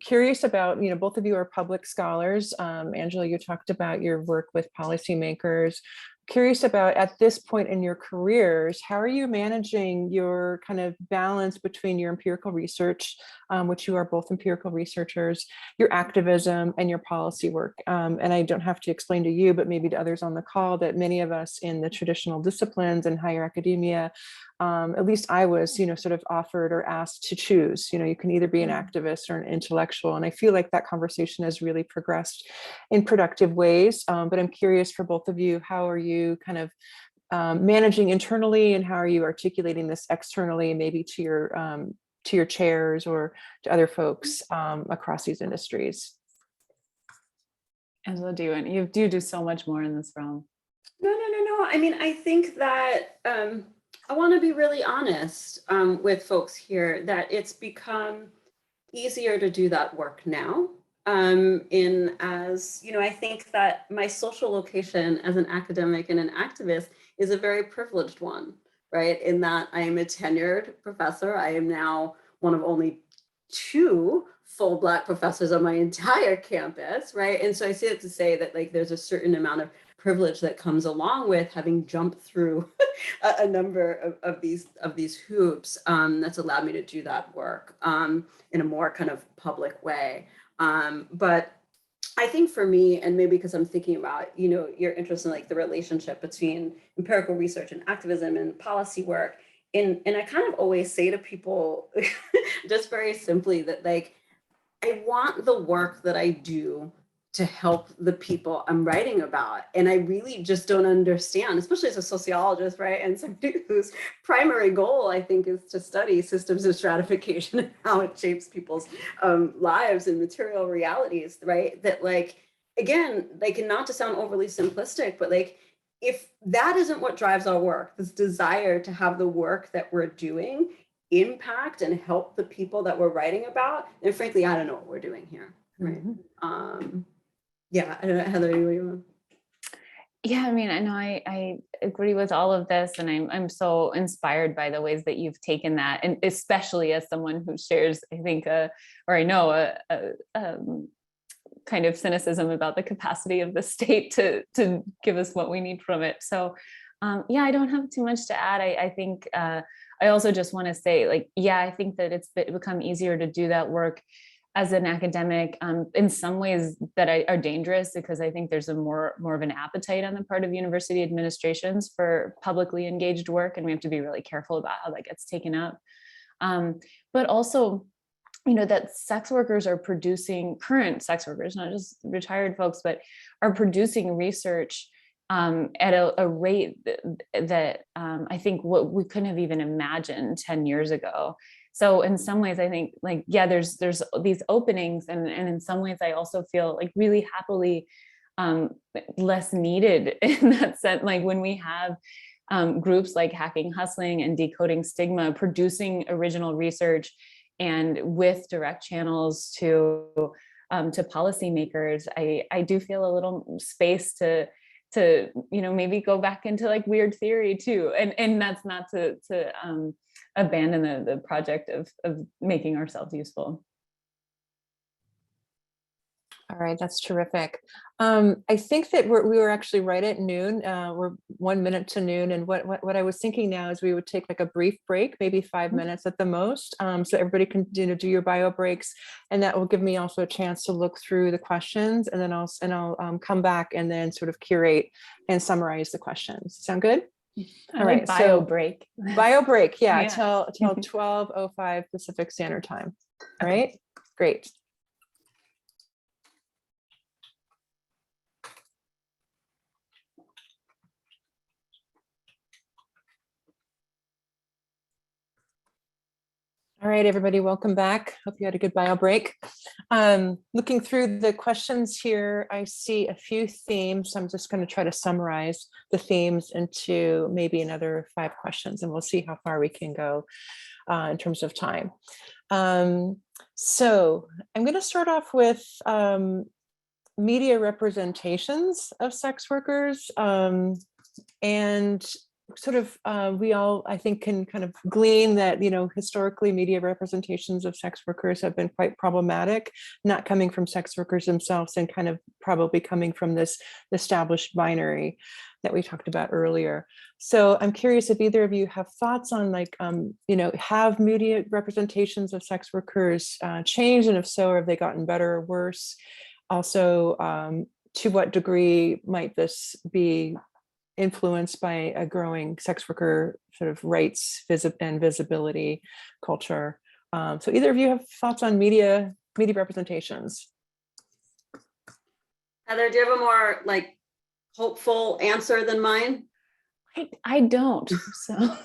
curious about, both of you are public scholars. Angela, you talked about your work with policymakers. Curious about, at this point in your careers, how are you managing your kind of balance between your empirical research, which you are both empirical researchers, your activism, and your policy work? And I don't have to explain to you, but maybe to others on the call, that many of us in the traditional disciplines and higher academia, at least I was, sort of offered or asked to choose. You can either be an activist or an intellectual. And I feel like that conversation has really progressed in productive ways. But I'm curious for both of you, how are you kind of managing internally, and how are you articulating this externally, maybe to your chairs or to other folks across these industries? Angela, you do so much more in this realm. No. I mean, I think that I want to be really honest with folks here that it's become easier to do that work now. I think that my social location as an academic and an activist is a very privileged one, right? In that I am a tenured professor. I am now one of only 2 full Black professors on my entire campus, right? And so I say it to say that there's a certain amount of privilege that comes along with having jumped through a number of these hoops that's allowed me to do that work in a more kind of public way. But I think for me, and maybe because I'm thinking about, your interest in the relationship between empirical research and activism and policy work, and I kind of always say to people just very simply that I want the work that I do to help the people I'm writing about. And I really just don't understand, especially as a sociologist, right? And somebody whose primary goal, I think, is to study systems of stratification and how it shapes people's lives and material realities, right? That again, and not to sound overly simplistic, but if that isn't what drives our work, this desire to have the work that we're doing impact and help the people that we're writing about, then frankly, I don't know what we're doing here, right? Yeah, I don't know, Heather, what do you want? Yeah, I mean, I know I agree with all of this, and I'm so inspired by the ways that you've taken that, and especially as someone who shares, I think, a kind of cynicism about the capacity of the state to give us what we need from it. So, yeah, I don't have too much to add. I think I also just want to say, I think that it's become easier to do that work as an academic in some ways that are dangerous, because I think there's a more of an appetite on the part of university administrations for publicly engaged work, and we have to be really careful about how that gets taken up. But also, that sex workers are producing, current sex workers, not just retired folks, but are producing research at a rate that I think what we couldn't have even imagined 10 years ago. So in some ways, I think there's these openings, and in some ways I also feel really happily less needed in that sense. When we have groups like Hacking Hustling and Decoding Stigma producing original research, and with direct channels to policymakers, I do feel a little space to maybe go back into weird theory too, and that's not to abandon the project of making ourselves useful. All right, that's terrific. I think that we were actually right at noon. We're 1 minute to noon, and what I was thinking now is we would take a brief break, maybe 5 minutes at the most, so everybody can do your bio breaks, and that will give me also a chance to look through the questions, and then I'll come back and then sort of curate and summarize the questions. Sound good? All right, bio break. Bio break, yeah. Till 12:05 Pacific Standard Time. All right, great. All right, everybody, welcome back. Hope you had a good bio break. Looking through the questions here, I see a few themes. I'm just going to try to summarize the themes into maybe another 5 questions, and we'll see how far we can go in terms of time. So I'm going to start off with media representations of sex workers, and sort of we all, I think, can kind of glean that, historically media representations of sex workers have been quite problematic, not coming from sex workers themselves and kind of probably coming from this established binary that we talked about earlier. So I'm curious if either of you have thoughts on, like, have media representations of sex workers changed, and if so, have they gotten better or worse? Also, to what degree might this be influenced by a growing sex worker sort of rights and visibility culture? So either of you have thoughts on media representations? Heather, do you have a more like hopeful answer than mine? I don't. So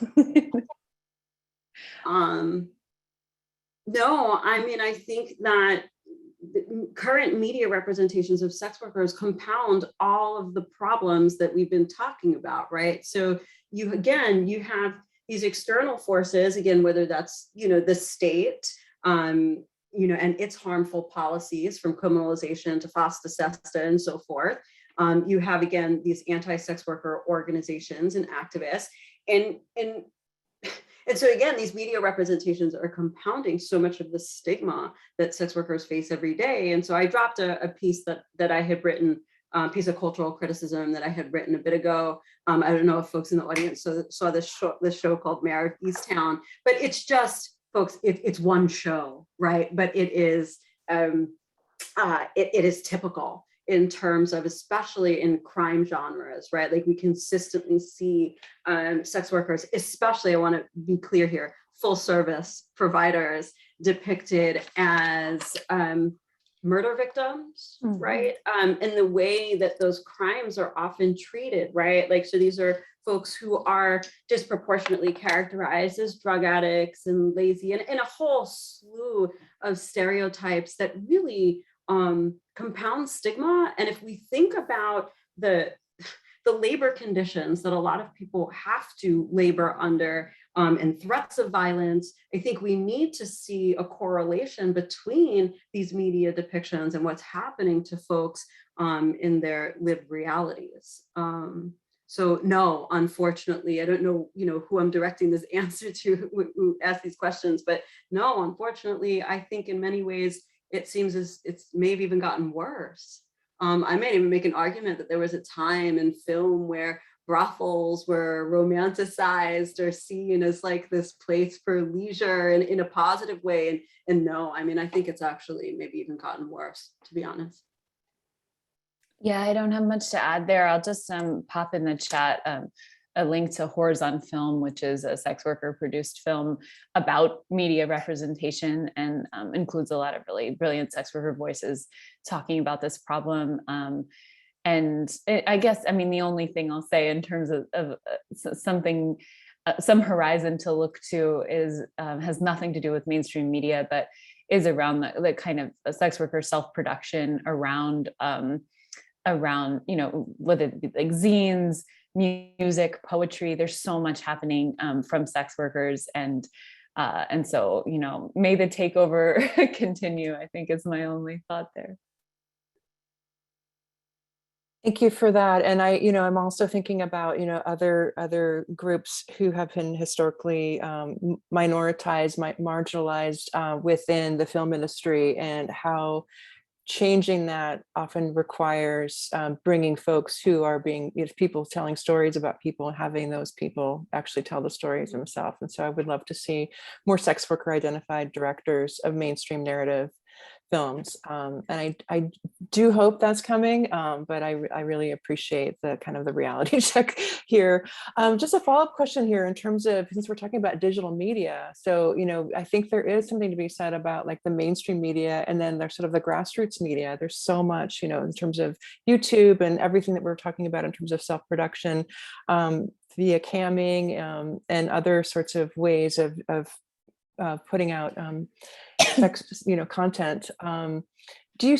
no, I mean, I think that the current media representations of sex workers compound all of the problems that we've been talking about, right? So you have these external forces, again, whether that's, the state, and its harmful policies, from criminalization to FOSTA, SESTA, and so forth. You have, again, these anti-sex worker organizations and activists. And so again, these media representations are compounding so much of the stigma that sex workers face every day. And so I dropped a piece that I had written, a piece of cultural criticism that I had written a bit ago. I don't know if folks in the audience saw this show called Mayor of Easttown, but it's just, folks, it's one show, right? But it is typical in terms of, especially in crime genres, right? Like we consistently see sex workers, especially, I want to be clear here, full service providers depicted as murder victims, right? And the way that those crimes are often treated, right? Like, so these are folks who are disproportionately characterized as drug addicts and lazy, and a whole slew of stereotypes that really compound stigma. And if we think about the labor conditions that a lot of people have to labor under, and threats of violence, I think we need to see a correlation between these media depictions and what's happening to folks in their lived realities. So no, unfortunately, I don't know, who I'm directing this answer to who asked these questions, but no, unfortunately, I think in many ways, it seems as it's maybe even gotten worse. I might even make an argument that there was a time in film where brothels were romanticized or seen as like this place for leisure and in a positive way. And no, I mean, I think it's actually maybe even gotten worse, to be honest. yeah, I don't have much to add there. I'll just pop in the chat a link to Whores on Film, which is a sex worker produced film about media representation, and includes a lot of really brilliant sex worker voices talking about this problem. And I guess, I mean, the only thing I'll say in terms of something, some horizon to look to is, has nothing to do with mainstream media, but is around the kind of sex worker self-production around, whether it be like zines, music, poetry. There's so much happening from sex workers, and so, may the takeover continue, I think, is my only thought there. Thank you for that. And I'm also thinking about, other groups who have been historically minoritized, marginalized within the film industry, and how changing that often requires bringing folks who are being, people telling stories about people, and having those people actually tell the stories themselves. And so I would love to see more sex worker identified directors of mainstream narrative films. And I do hope that's coming, but I really appreciate the kind of the reality check here. Just a follow-up question here in terms of, since we're talking about digital media, so, I think there is something to be said about like the mainstream media, and then there's sort of the grassroots media. There's so much, in terms of YouTube and everything that we're talking about in terms of self-production, via camming, and other sorts of ways of putting out content. Do you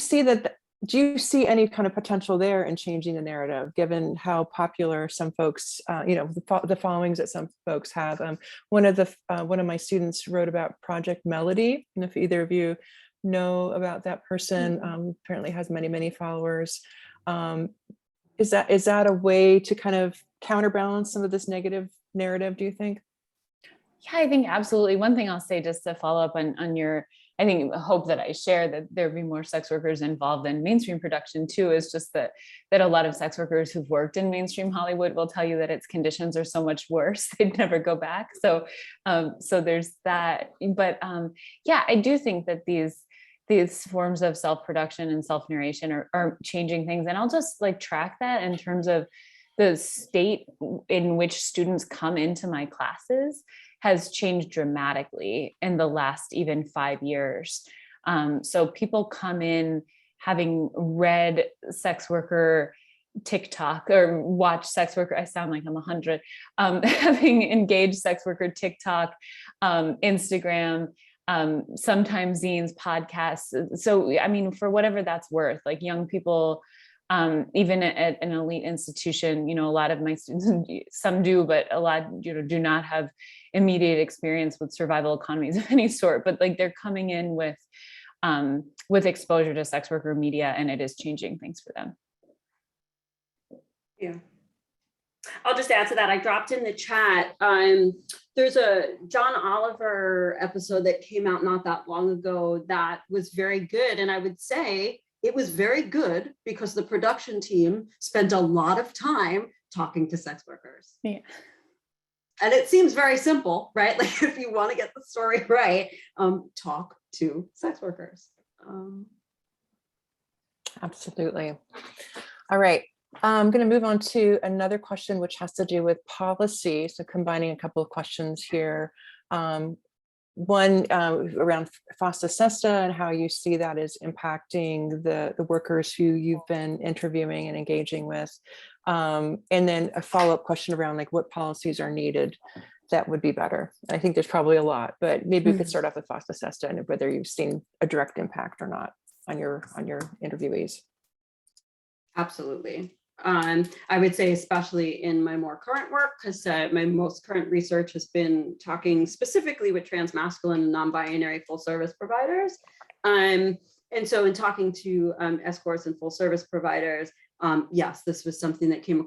see any kind of potential there in changing the narrative, given how popular some folks, the followings that some folks have? One of my students wrote about Project Melody, and if either of you know about that person. Apparently has many, many followers. Is that a way to kind of counterbalance some of this negative narrative, do you think? Yeah, I think absolutely. One thing I'll say, just to follow up on your, I think, hope that I share, that there be more sex workers involved in mainstream production too, is just that a lot of sex workers who've worked in mainstream Hollywood will tell you that its conditions are so much worse, they'd never go back. So there's that. But yeah, I do think that these forms of self-production and self-narration are changing things. And I'll just like track that in terms of the state in which students come into my classes has changed dramatically in the last even 5 years. So people come in having read sex worker TikTok or watch sex worker, I sound like I'm 100, having engaged sex worker TikTok, Instagram, sometimes zines, podcasts. So, I mean, for whatever that's worth, like young people, even at an elite institution, you know, a lot of my students, some do, but a lot, you know, do not have immediate experience with survival economies of any sort, but like they're coming in with exposure to sex worker media, and it is changing things for them. Yeah. I'll just add to that. I dropped in the chat. There's a John Oliver episode that came out not that long ago that was very good. And I would say it was very good because the production team spent a lot of time talking to sex workers. Yeah. And it seems very simple, right? Like if you want to get the story right, talk to sex workers. Absolutely. All right. I'm going to move on to another question, which has to do with policy. So combining a couple of questions here. One around FOSTA SESTA and how you see that is impacting the workers who you've been interviewing and engaging with. And then a follow-up question around like what policies are needed that would be better. I think there's probably a lot, but maybe we could start off with FOSTA SESTA and whether you've seen a direct impact or not on your interviewees. Absolutely. I would say, especially in my more current work, because my most current research has been talking specifically with transmasculine and non-binary full service providers. And so in talking to escorts and full service providers, yes, this was something that came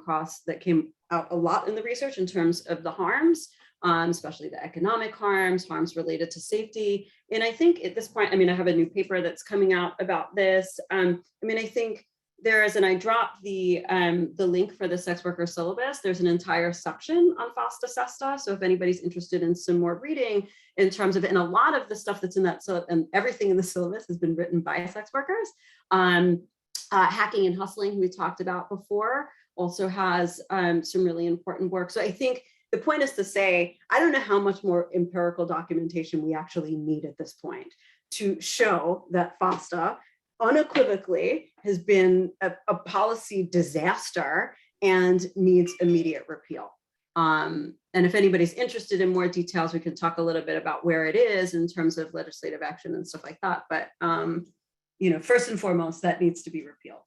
out a lot in the research in terms of the harms, especially the economic harms related to safety. And I think at this point, I mean, I have a new paper that's coming out about this. I mean, I think there is, and I dropped the link for the sex worker syllabus. There's an entire section on FOSTA SESTA. So if anybody's interested in some more reading in terms of, and a lot of the stuff that's in that, so and everything in the syllabus has been written by sex workers. Hacking and Hustling, who we talked about before, also has some really important work. So I think the point is to say, I don't know how much more empirical documentation we actually need at this point to show that FOSTA unequivocally has been a policy disaster and needs immediate repeal. And if anybody's interested in more details, we can talk a little bit about where it is in terms of legislative action and stuff like that. But you know, first and foremost, that needs to be repealed.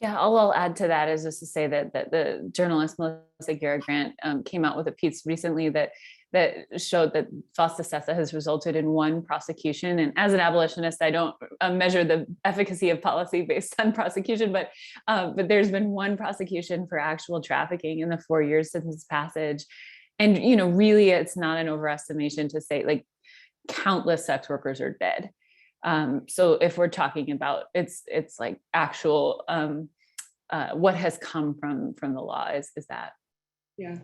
Yeah, all I'll add to that is just to say that the journalist Melissa Garrett-Grant came out with a piece recently that showed that FOSTA SESTA has resulted in one prosecution. And as an abolitionist, I don't measure the efficacy of policy based on prosecution, but there's been one prosecution for actual trafficking in the 4 years since its passage. And, you know, really, it's not an overestimation to say like countless sex workers are dead. So if we're talking about it's like actual what has come from the law is that. Yeah.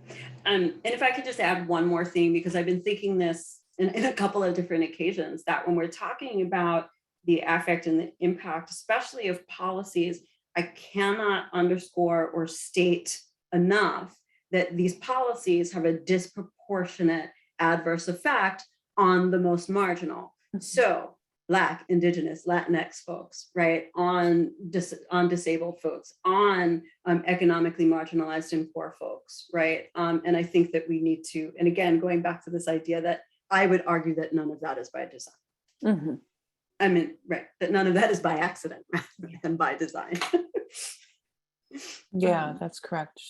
And if I could just add one more thing, because I've been thinking this in a couple of different occasions, that when we're talking about the affect and the impact, especially of policies, I cannot underscore or state enough that these policies have a disproportionate adverse effect on the most marginal. So Black, Indigenous, Latinx folks, right, on disabled folks, on economically marginalized and poor folks, right? And I think that we need to, and again, going back to this idea that I would argue that none of that is by design. Mm-hmm. I mean, right, that none of that is by accident rather than by design. Yeah, that's correct.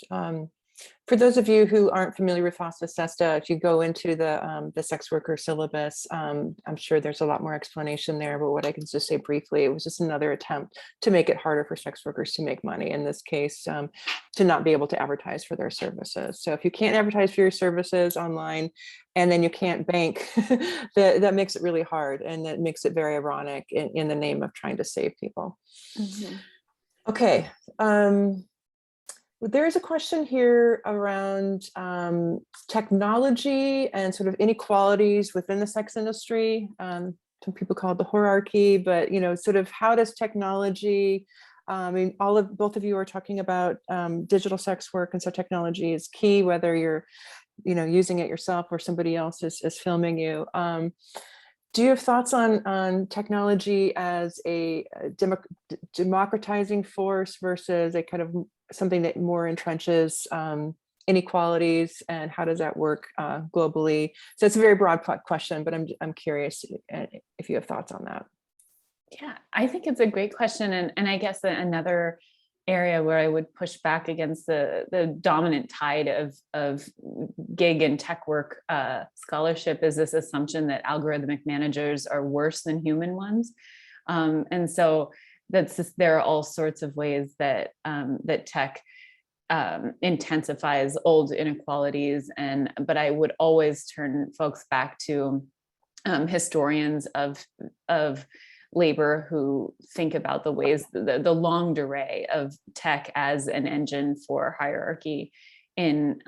For those of you who aren't familiar with FOSTA SESTA, if you go into the sex worker syllabus, I'm sure there's a lot more explanation there, but what I can just say briefly, it was just another attempt to make it harder for sex workers to make money, in this case, to not be able to advertise for their services. So if you can't advertise for your services online, and then you can't bank, that makes it really hard, and that makes it very ironic in the name of trying to save people. Mm-hmm. Okay. There's a question here around technology and sort of inequalities within the sex industry. Some people call it the hierarchy, but sort of how does technology, I mean, both of you are talking about digital sex work, and so technology is key, whether you're using it yourself or somebody else is filming you. Do you have thoughts on technology as a democratizing force versus a kind of something that more entrenches inequalities, and how does that work globally? So it's a very broad question, but I'm curious if you have thoughts on that. Yeah, I think it's a great question. And I guess that another area where I would push back against the dominant tide of gig and tech work scholarship is this assumption that algorithmic managers are worse than human ones. And so there are all sorts of ways that that tech intensifies old inequalities, but I would always turn folks back to historians of labor who think about the ways, the longue durée of tech as an engine for hierarchy in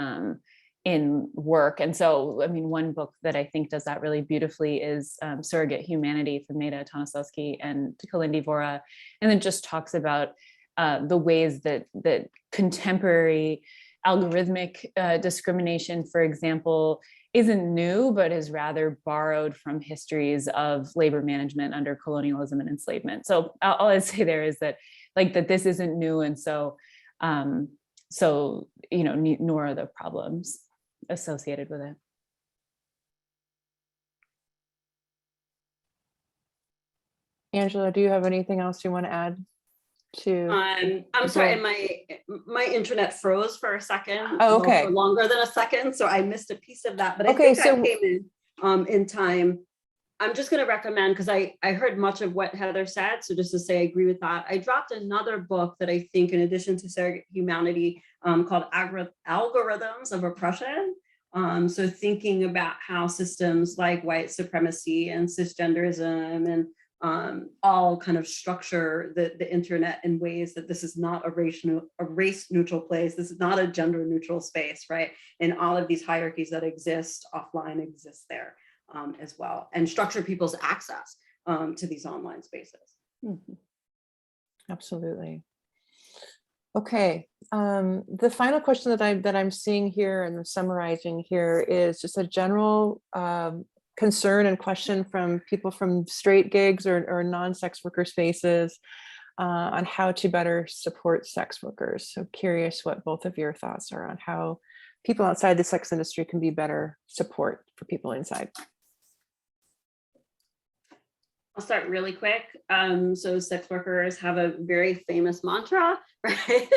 work. And so, I mean, one book that I think does that really beautifully is Surrogate Humanity from Neda Tonosowski and Kalindi Vora, and then just talks about the ways that contemporary algorithmic discrimination, for example, isn't new, but is rather borrowed from histories of labor management under colonialism and enslavement. So all I say there is that this isn't new, and so nor are the problems associated with it. Angela, do you have anything else you want to add to? I'm sorry, my internet froze for a second. Oh, okay. For longer than a second, so I missed a piece of that. But I Okay, think I came in time. I'm just going to recommend, because I heard much of what Heather said, so just to say I agree with that. I dropped another book that I think, in addition to Surrogate Humanity, called Algorithms of Oppression. So thinking about how systems like white supremacy and cisgenderism and all kind of structure the internet in ways that this is not a race neutral place. This is not a gender neutral space, right? And all of these hierarchies that exist offline exist there as well, and structure people's access to these online spaces. Mm-hmm. Absolutely. Okay. The final question that I'm seeing here and summarizing here is just a general concern and question from people from straight gigs or non-sex worker spaces on how to better support sex workers. So curious what both of your thoughts are on how people outside the sex industry can be better support for people inside. I'll start really quick. So sex workers have a very famous mantra, right?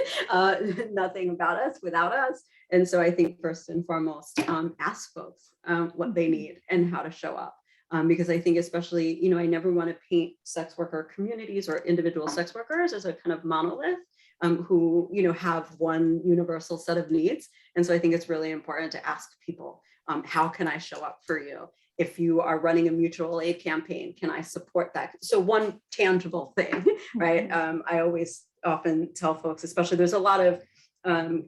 Nothing about us without us. And so I think first and foremost, ask folks what they need and how to show up. Because I think especially, I never want to paint sex worker communities or individual sex workers as a kind of monolith who, have one universal set of needs. And so I think it's really important to ask people, how can I show up for you? If you are running a mutual aid campaign, can I support that? So one tangible thing, right? I always often tell folks, especially there's a lot of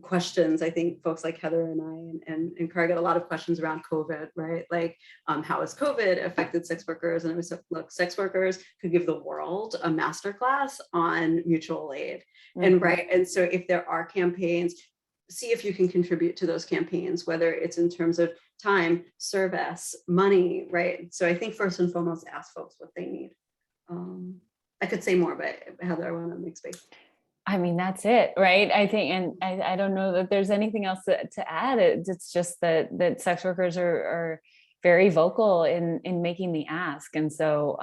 questions. I think folks like Heather and I and Cara get a lot of questions around COVID, right? Like how has COVID affected sex workers? And I was like, look, sex workers could give the world a masterclass on mutual aid. And right. And so if there are campaigns, see if you can contribute to those campaigns, whether it's in terms of time, service, money, right? So I think first and foremost, ask folks what they need. I could say more, but Heather, I want to make space. I mean, that's it, right? I think, and I don't know that there's anything else to add. It's just that sex workers are very vocal in making the ask. And so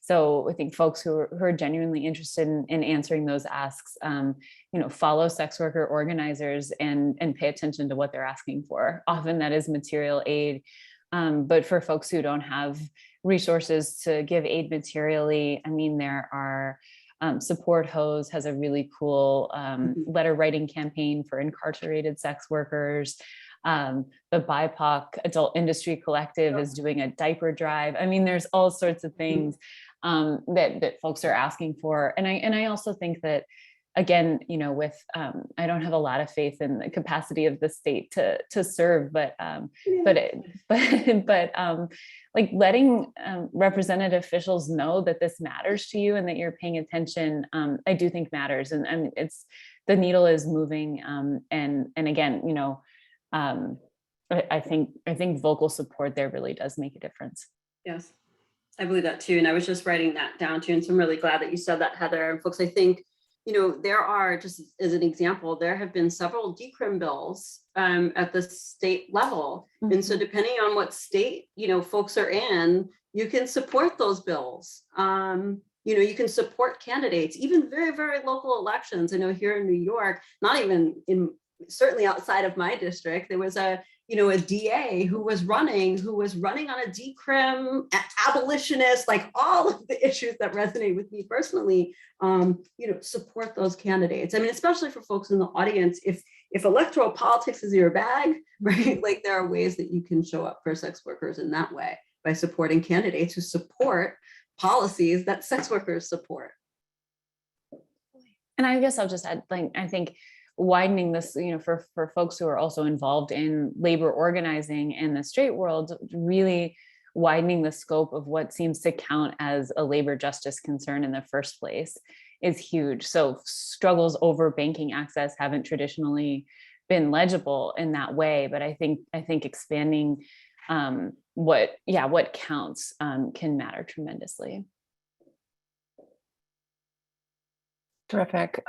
So I think folks who are genuinely interested in answering those asks, follow sex worker organizers and pay attention to what they're asking for. Often that is material aid. But for folks who don't have resources to give aid materially, I mean, there are Support Hose has a really cool letter writing campaign for incarcerated sex workers. The BIPOC Adult Industry Collective is doing a diaper drive. I mean, there's all sorts of things that folks are asking for. And I also think that, again, with I don't have a lot of faith in the capacity of the state to serve, but like letting representative officials know that this matters to you and that you're paying attention, I do think matters. And it's the needle is moving. And again, I think vocal support there really does make a difference. Yes, I believe that too. And I was just writing that down too. And so I'm really glad that you said that, Heather. And folks, I think, there are, just as an example, there have been several decrim bills at the state level. Mm-hmm. And so depending on what state, folks are in, you can support those bills. You can support candidates, even very, very local elections. I know here in New York, not even certainly outside of my district, there was a DA who was running on a decrim, abolitionist, like all of the issues that resonate with me personally, support those candidates. I mean, especially for folks in the audience, if electoral politics is your bag, right? Like there are ways that you can show up for sex workers in that way by supporting candidates who support policies that sex workers support. And I guess I'll just add, I think widening this, for folks who are also involved in labor organizing in the straight world, really widening the scope of what seems to count as a labor justice concern in the first place is huge. So struggles over banking access haven't traditionally been legible in that way, but I think expanding what counts can matter tremendously. Terrific.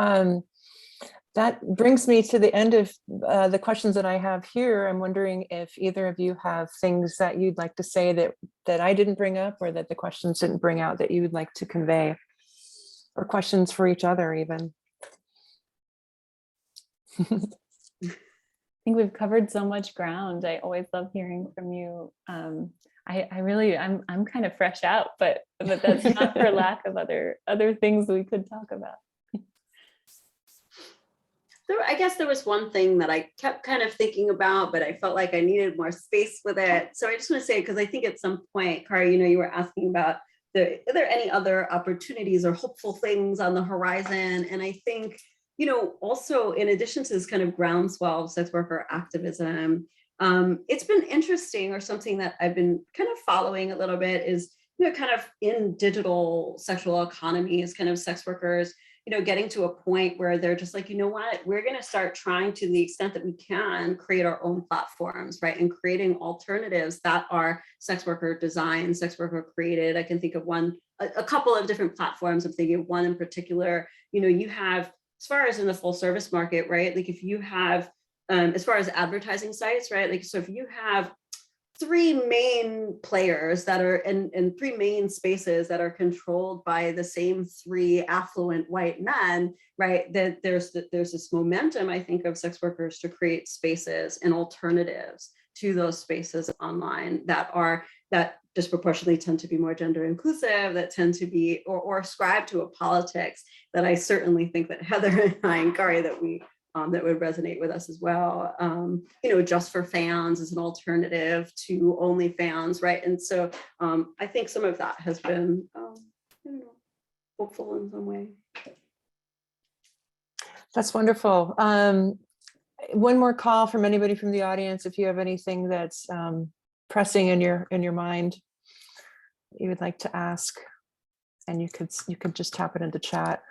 That brings me to the end of the questions that I have here. I'm wondering if either of you have things that you'd like to say that I didn't bring up or that the questions didn't bring out that you would like to convey, or questions for each other even. I think we've covered so much ground. I always love hearing from you. I'm kind of fresh out, but that's not for lack of other things we could talk about. I guess there was one thing that I kept kind of thinking about, but I felt like I needed more space with it. So I just want to say, because I think at some point, Kari, you were asking about, are there any other opportunities or hopeful things on the horizon? And I think, also in addition to this kind of groundswell of sex worker activism, it's been interesting, or something that I've been kind of following a little bit is, kind of in digital sexual economies, kind of sex workers, getting to a point where they're just like, what, we're going to start trying, to the extent that we can, create our own platforms, right? And creating alternatives that are sex worker designed, sex worker created. I can think of a couple of different platforms. I'm thinking of one in particular. You have, as far as in the full service market, right? Like if you have, as far as advertising sites, right? Like, so if you have three main players that are in three main spaces that are controlled by the same three affluent white men, right? That there's this momentum, I think, of sex workers to create spaces and alternatives to those spaces online that disproportionately tend to be more gender inclusive, that tend to be or ascribe to a politics that I certainly think that Heather and I and Kari that would resonate with us as well. Just for fans is an alternative to OnlyFans, right? And so I think some of that has been hopeful in some way. That's wonderful. One more call from anybody from the audience. If you have anything that's pressing in your mind that you would like to ask, and you could just tap it into chat.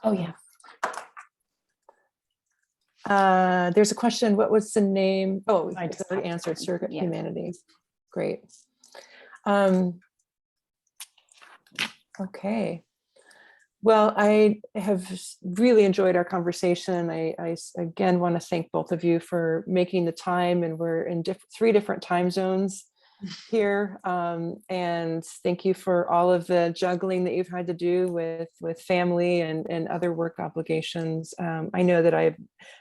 Oh yeah. There's a question. What was the name? Oh, I just already answered. Surrogate Yeah. Humanities. Great. Okay. Well, I have really enjoyed our conversation. I again want to thank both of you for making the time, and we're in three different time zones. here. And thank you for all of the juggling that you've had to do with family and other work obligations. I know that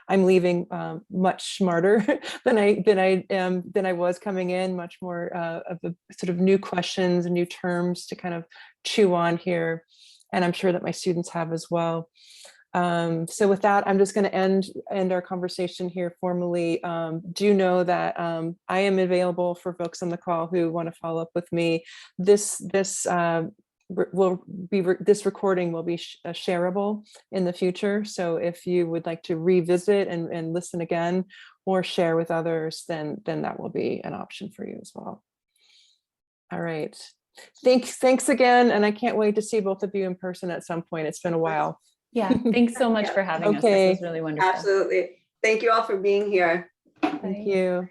I'm leaving much smarter than I was coming in, much more of the sort of new questions and new terms to kind of chew on here. And I'm sure that my students have as well. So with that, I'm just going to end our conversation here formally. Do know that I am available for folks on the call who want to follow up with me. This recording will be shareable in the future. So if you would like to revisit and listen again or share with others, then that will be an option for you as well. All right. Thanks again. And I can't wait to see both of you in person at some point. It's been a while. Yeah, thanks so much for having us. This was really wonderful. Absolutely. Thank you all for being here. Thank you.